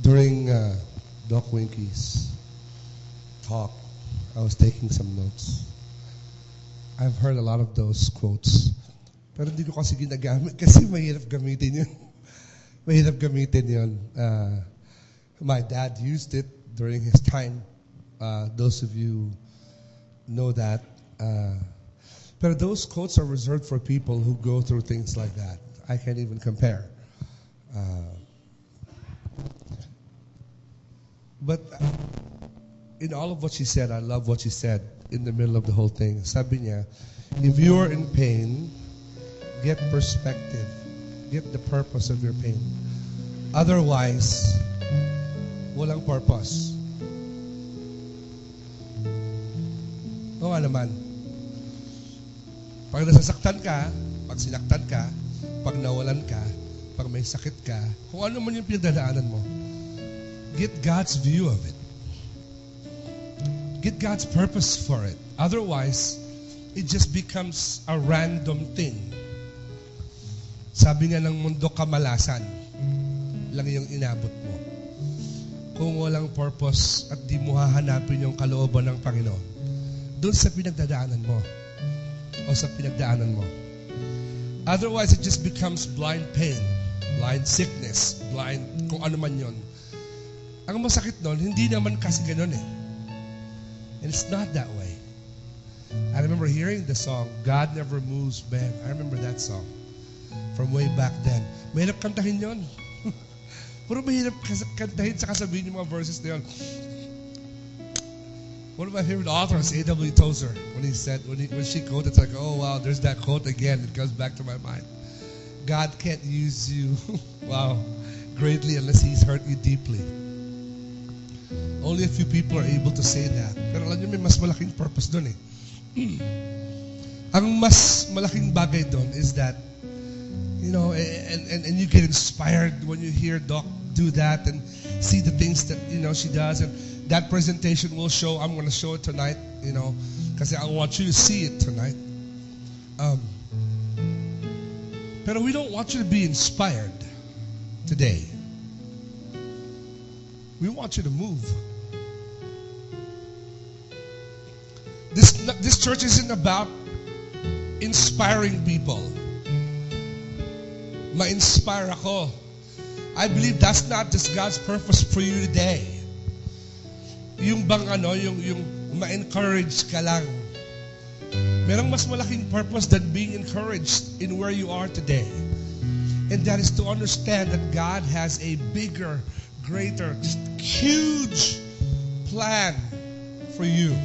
During Doc Winky's talk, I was taking some notes. I've heard a lot of those quotes. Pero hindi ko kasi ginagamit kasi mahirap gamitin yun. Mahirap gamitin yun. My dad used it during his time. Those of you know that. Pero those quotes are reserved for people who go through things like that. I can't even compare. But in all of what she said, I love what she said in the middle of the whole thing. Sabi niya, if you are in pain, get perspective. Get the purpose of your pain. Otherwise, walang purpose. O nga naman. Pag nasasaktan ka, pag sinaktan ka, pag nawalan ka, pag may sakit ka, kung ano man yung pinagdadaanan mo, get God's view of it. Get God's purpose for it. Otherwise, it just becomes a random thing. Sabi nga ng mundo, kamalasan lang yung inabot mo. Kung walang purpose at di mo hahanapin yung kalooban ng Panginoon, doon sa pinagdadaanan mo o sa pinagdaanan mo. Otherwise, it just becomes blind pain, blind sickness, blind kung ano man yun. Ang masakit nun, hindi naman kasi ganun eh. And it's not that way. I remember hearing the song, God Never Moves Man. I remember that song from way back then. Mahirap kantahin yun. Puro mahirap kantahin sa kasabihin yung mga verses na yun. One of my favorite authors, A.W. Tozer, when she quoted, it's like, oh wow, there's that quote again. It comes back to my mind. God can't use you, wow, greatly unless He's hurt you deeply. Only a few people are able to say that. Pero alam niyo, may mas malaking purpose doon eh. Ang mas malaking bagay doon is that, you know, and you get inspired when you hear Doc do that and see the things that, you know, she does. And that presentation will show, I'm going to show it tonight, you know, because I want you to see it tonight. Pero we don't want you to be inspired today. We want you to move. This church isn't about inspiring people. Ma-inspire ako. I believe that's not just God's purpose for you today. Yung bang yung ma-encourage ka lang. Merong mas malaking purpose than being encouraged in where you are today. And that is to understand that God has a bigger, greater, huge plan for you.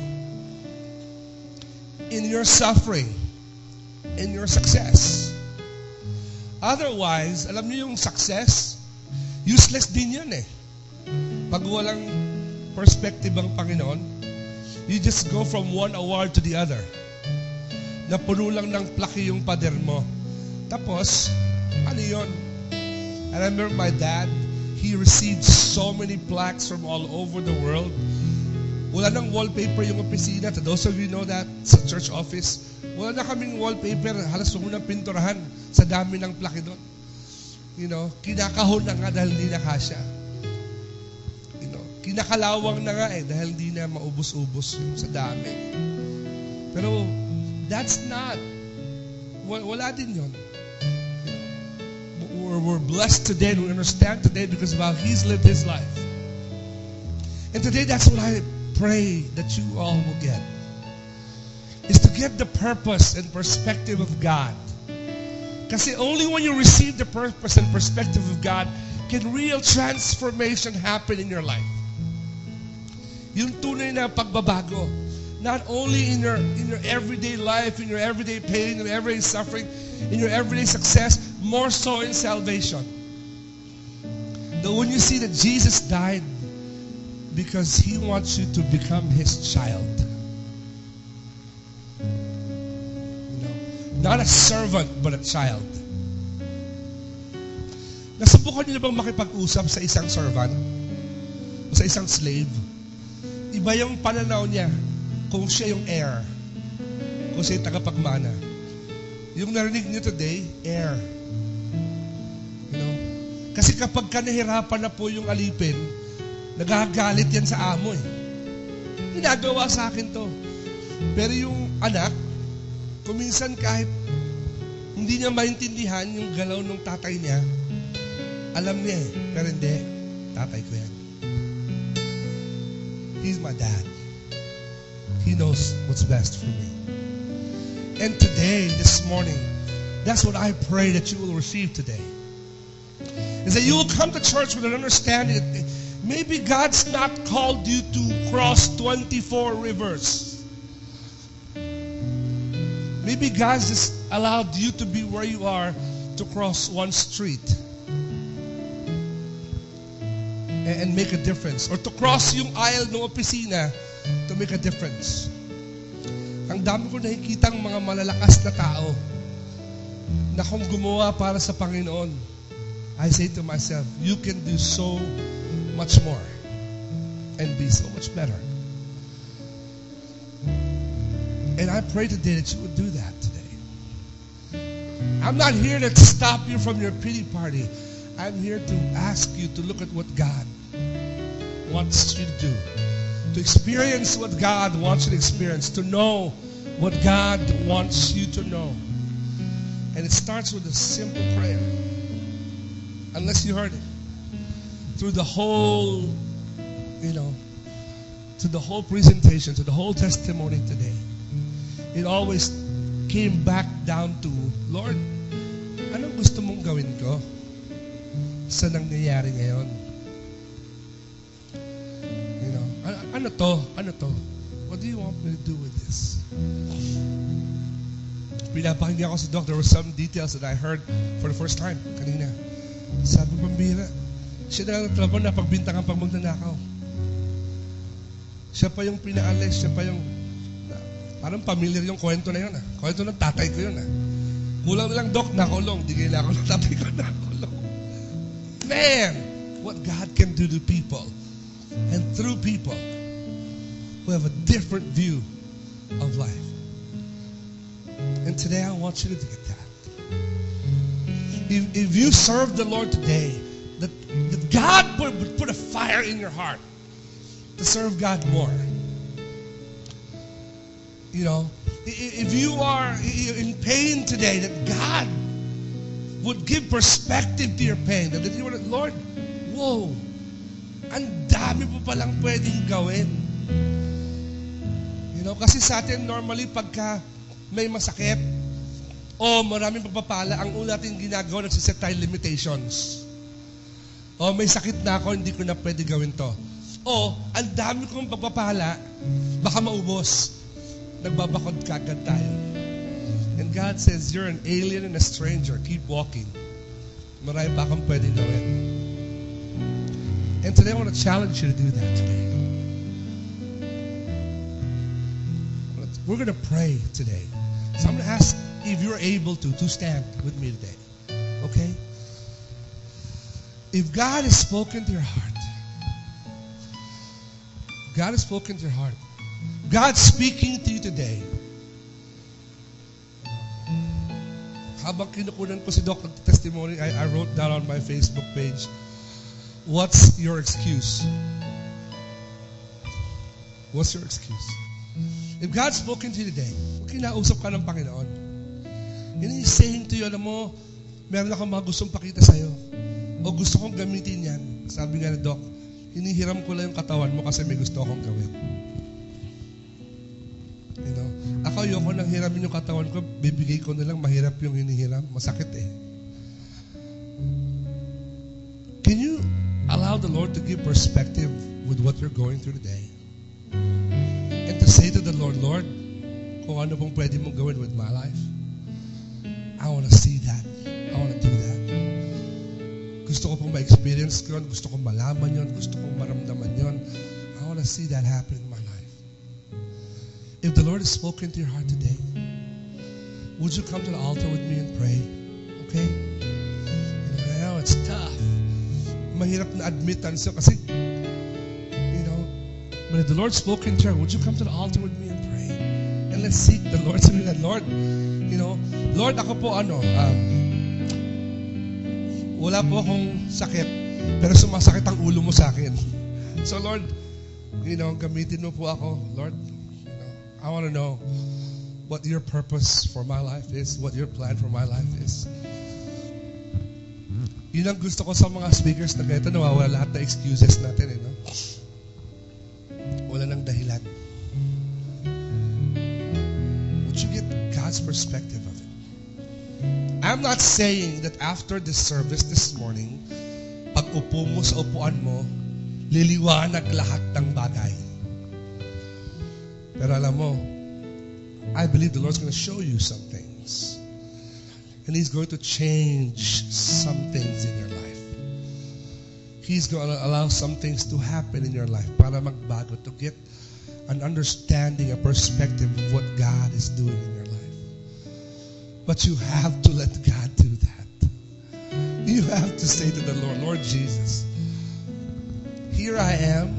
In your suffering, in your success. Otherwise, alam niyo yung success, useless din yun eh. Pag walang perspective ang Panginoon, you just go from one award to the other. Napuno lang ng plaki yung pader mo. Tapos, ano yun? I remember my dad, he received so many plaques from all over the world. Wala nang wallpaper yung opisina. To those of you know that, sa church office, wala na kaming wallpaper. Halos huwag nang pinturahan sa dami ng plaki doon. You know, kinakahon na nga dahil hindi na kasya. You know, kinakalawang na nga dahil hindi na maubos-ubos yung sa dami. Pero, that's not, wala din yun. We're blessed today, we understand today because of how He's lived His life. And today, that's what I pray that you all will get, is to get the purpose and perspective of God. Kasi only when you receive the purpose and perspective of God can real transformation happen in your life. Yung tunay na pagbabago, not only in your everyday life, in your everyday pain, in your everyday suffering, in your everyday success, more so in salvation. That when you see that Jesus died because He wants you to become His child. You know, not a servant, but a child. Nasubukan niyo na bang makipag-usap sa isang servant? O sa isang slave? Iba yung pananaw niya kung siya yung heir. Kung siya yung tagapagmana. Yung narinig niyo today, heir. You know? Kasi kapag ka nahirapan na po yung alipin, nagagalit yan sa amo eh. Ginagawa sa akin to. Pero yung anak, kuminsan kahit hindi niya maintindihan yung galaw ng tatay niya, alam niya eh. Pero hindi, tatay ko yan. He's my dad. He knows what's best for me. And today, this morning, that's what I pray that you will receive today. Is that you will come to church with an understanding that maybe God's not called you to cross 24 rivers. Maybe God's just allowed you to be where you are to cross one street and make a difference. Or to cross yung aisle ng opisina to make a difference. Ang dami ko nakikitang mga malalakas na tao na kung gumawa para sa Panginoon, I say to myself, you can do so much more and be so much better. And I pray today that you would do that today. I'm not here to stop you from your pity party. I'm here to ask you to look at what God wants you to do, to experience what God wants you to experience, to know what God wants you to know. And it starts with a simple prayer. Unless you heard it. Through the whole, to the whole presentation, to the whole testimony today, it always came back down to, Lord, anong gusto mong gawin ko sa nangyayari ngayon? Ano to? What do you want me to do with this? Pinapakinggan ko si Doc. There were some details that I heard for the first time kanina. Sabi pambira, siya na lang nagtrabaho na pagbintangan pag magnanakaw. Siya pa yung pinaalis, siya pa yung, parang familiar yung kwento na yun. Kwento ng tatay ko yun. Kulang lang, Doc, nakulong. Di kailangan ko ng tatay ko nakulong. Man, what God can do to people and through people who have a different view of life. And today I want you to get that. If you serve the Lord today, that God would put a fire in your heart to serve God more. If you are in pain today, that God would give perspective to your pain. That you would, Lord, whoa, ang dami po palang pwedeng gawin. Kasi sa atin normally pagka may masakit, maraming pagpapala, ang una natin ginagawa, nagsiset tayo limitations. May sakit na ako, hindi ko na pwede gawin to. Ang dami kong pagpapala, baka maubos. Nagbabakod kagad tayo. And God says, you're an alien and a stranger. Keep walking. Marami pa akong pwede gawin. And today I want to challenge you to do that today. We're going to pray today. So I'm going to ask if you're able to stand with me today. Okay? If God has spoken to your heart, God has spoken to your heart, God's speaking to you today. Habang kinukunan ko si Doc ng testimony, I wrote down on my Facebook page, what's your excuse? What's your excuse? If God's spoken to you today, kinausap ka ng Panginoon, and He's saying to you, alam mo, meron akong mga gustong pakita sa'yo. O gusto kong gamitin yan. Sabi nga ni Doc, hinihiram ko lang yung katawan mo kasi may gusto akong gawin. Ako ayoko nang hiramin yung katawan ko, bibigay ko na lang, mahirap yung hinihiram. Masakit eh. Can you allow the Lord to give perspective with what you're going through today? And to say to the Lord, Lord, kung ano pong pwede mong gawin with my life, I want to see that. I want to do that. Gusto ko pong ma-experience yun. Gusto kong malaman yun. Gusto kong maramdaman yun. I want to see that happen in my life. If the Lord has spoken to your heart today, would you come to the altar with me and pray? Okay? I know it's tough. Mahirap na admittance kasi, but if the Lord spoke in your heart, would you come to the altar with me and pray? And let's seek the Lord. Sabi na, Lord, Lord, ako po Wala po akong sakit, pero sumasakit ang ulo mo sa akin. So Lord, gamitin mo po ako. Lord, I want to know what your purpose for my life is, what your plan for my life is. Yun ang gusto ko sa mga speakers na ganito, nawawala lahat na excuses natin, no? Wala nang dahilan. Would you get God's perspective of it? I'm not saying that after the service this morning, pag upo mo sa upuan mo, liliwanag lahat ng bagay. Pero alam mo, I believe the Lord's going to show you some things. And He's going to change some things in your life. He's going to allow some things to happen in your life para magbago, to get an understanding, a perspective of what God is doing in your life. But you have to let God do that. You have to say to the Lord, Lord Jesus, here I am,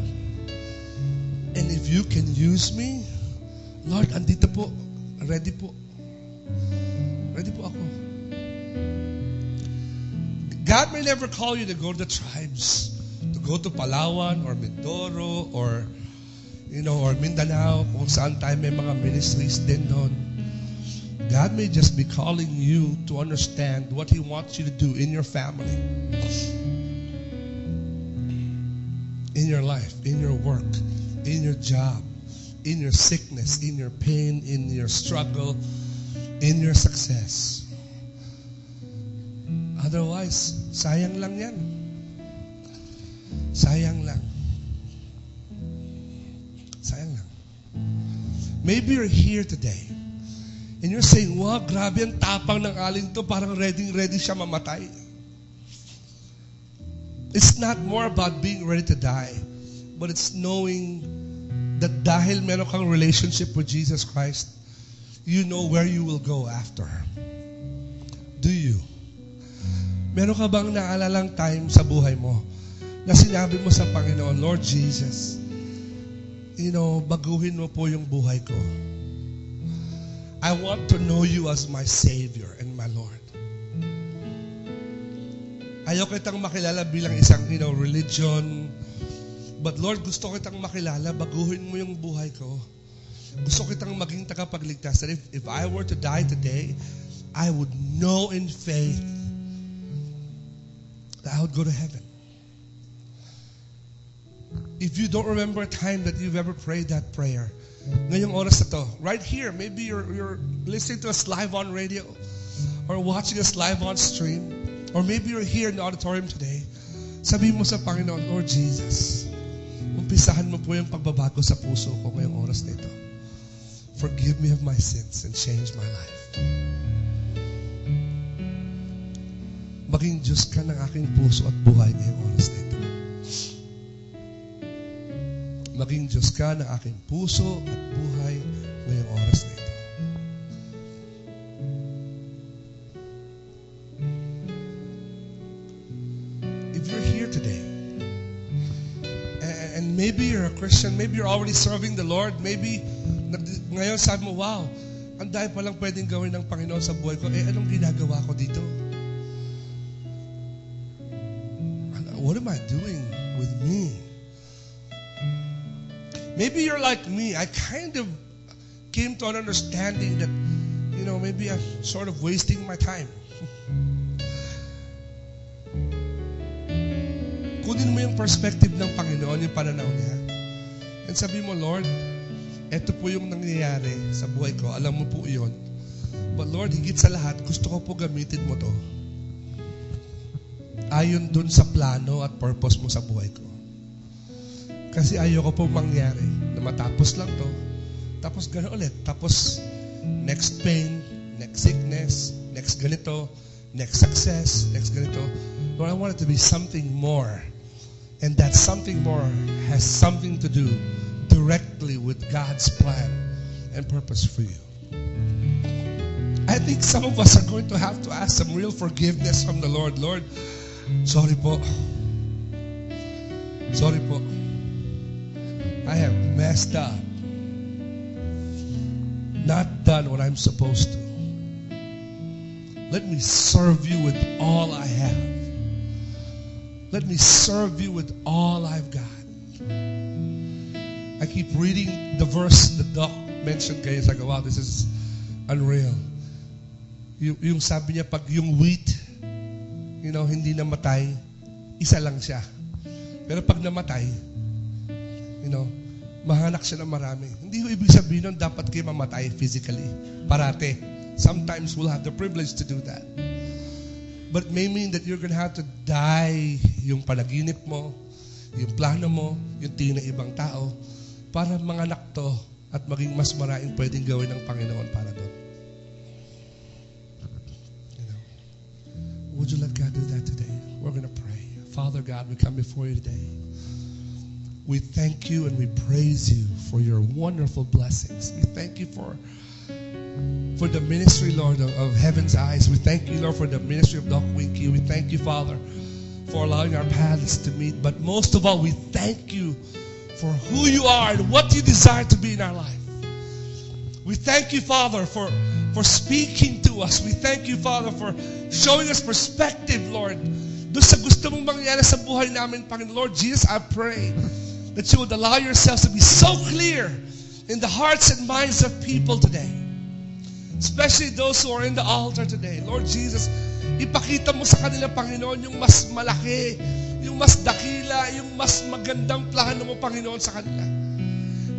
and if you can use me, Lord, andito po, ready po. Ready po ako. God may never call you to go to the tribes, to go to Palawan or Mindoro or Mindanao, kung saan tayo may mga ministries din doon. God may just be calling you to understand what He wants you to do in your family, in your life, in your work, in your job, in your sickness, in your pain, in your struggle, in your success. Otherwise, sayang lang yan. Sayang lang. Sayang lang. Maybe you're here today and you're saying, wow, grabe ang tapang ng aling to, parang ready siya mamatay. It's not more about being ready to die, but it's knowing that dahil meron kang relationship with Jesus Christ, you know where you will go after. Do you? Meron ka bang naalalang time sa buhay mo na sinabi mo sa Panginoon, Lord Jesus, baguhin mo po yung buhay ko. I want to know you as my Savior and my Lord. Ayaw kitang makilala bilang isang, religion. But Lord, gusto kitang makilala, baguhin mo yung buhay ko. Gusto kitang maging tagapagligtas. That if I were to die today, I would know in faith that I would go to heaven. If you don't remember a time that you've ever prayed that prayer, ngayong oras na to, right here, maybe you're listening to us live on radio or watching us live on stream, or maybe you're here in the auditorium today, sabihin mo sa Panginoon, Lord Jesus, umpisahan mo po yung pagbabago sa puso ko ngayong oras na ito. Forgive me of my sins and change my life. Maging Diyos ka ng aking puso at buhay ngayong oras na ito. Maging Diyos ka ng aking puso at buhay ngayong oras na ito. If you're here today, and maybe you're a Christian, maybe you're already serving the Lord, maybe ngayon sabi mo, wow, ang dahil palang pwedeng gawin ng Panginoon sa buhay ko, anong ginagawa ko dito? What am I doing with me? Maybe you're like me. I kind of came to an understanding that, maybe I'm sort of wasting my time. Kunin mo yung perspective ng Panginoon, yung pananaw niya. And sabi mo, Lord, eto po yung nangyayari sa buhay ko. Alam mo po yun. But Lord, higit sa lahat, gusto ko po gamitin mo to ayon dun sa plano at purpose mo sa buhay ko. Kasi ayoko po mangyari na matapos lang to, tapos gano'n ulit. Tapos next pain, next sickness, next ganito, next success, next ganito. Lord, I want it to be something more. And that something more has something to do directly with God's plan and purpose for you. I think some of us are going to have to ask some real forgiveness from the Lord. Lord, sorry po. Sorry po. I have messed up. Not done what I'm supposed to. Let me serve you with all I have. Let me serve you with all I've got. I keep reading the verse that Doc mentioned kayo. It's like, wow, this is unreal. Yung sabi niya, pag yung wheat, hindi namatay, isa lang siya. Pero pag namatay, mahanak siya ng marami. Hindi ko ibig sabihin nun, dapat kayo mamatay physically. Parate. Sometimes we'll have the privilege to do that. But may mean that you're gonna have to die yung panaginip mo, yung plano mo, yung tingin ng ibang tao, para manganak to at maging mas maraming pwedeng gawin ng Panginoon para doon. Would you let God do that today? We're gonna pray. Father God, we come before you today. We thank you and we praise you for your wonderful blessings. We thank you for the ministry, Lord, of Heaven's Eyes. We thank you, Lord, for the ministry of Doc Winky. We thank you, Father, for allowing our paths to meet. But most of all, we thank you for who you are and what you desire to be in our life. We thank you, Father, for speaking to us. We thank you, Father, for showing us perspective, Lord. Doon sa gusto mong mangyari sa buhay namin, Panginoon. Lord Jesus, I pray that you would allow yourselves to be so clear in the hearts and minds of people today. Especially those who are in the altar today. Lord Jesus, ipakita mo sa kanila, Panginoon, yung mas malaki, yung mas dakila, yung mas magandang plano mo, Panginoon, sa kanila.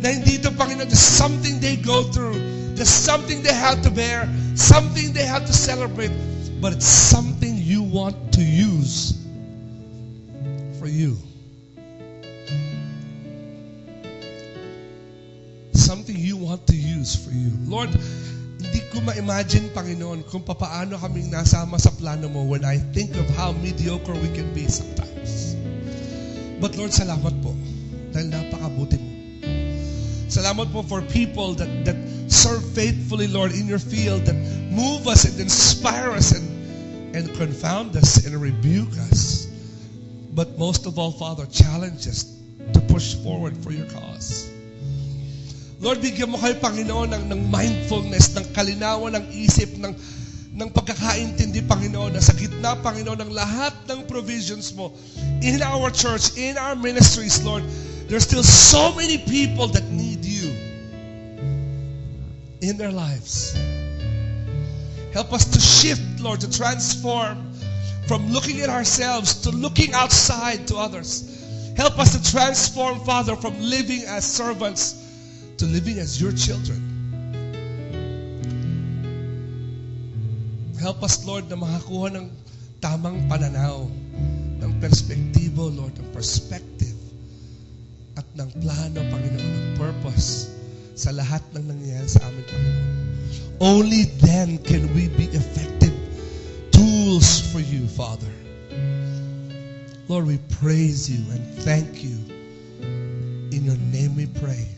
Na hindi ito, Panginoon, just something they go through, just something they have to bear, something they have to celebrate, but it's something you want to use for you. Something you want to use for you. Lord, hindi ko ma-imagine, Panginoon, kung papaano kaming nasama sa plano mo when I think of how mediocre we can be sometimes. But Lord, salamat po dahil napakabuti mo. Salamat po for people that serve faithfully, Lord, in your field, that move us and inspire us and confound us and rebuke us. But most of all, Father, challenge us to push forward for your cause. Lord, bigyan mo kayo, Panginoon, ng mindfulness, ng kalinawan ng isip, ng pagkakaintindi, Panginoon, na sa gitna, Panginoon, ng lahat ng provisions mo in our church, in our ministries, Lord, there's still so many people that need you in their lives. Help us to shift, Lord, to transform from looking at ourselves to looking outside to others. Help us to transform, Father, from living as servants to living as your children. Help us, Lord, na makakuha ng tamang pananaw, ng perspektibo, Lord, ng perspective, at ng plano, Panginoon, ng purpose sa lahat ng nangyayari sa amin, Panginoon. Only then can we be effective tools for you, Father. Lord, we praise you and thank you. In your name we pray.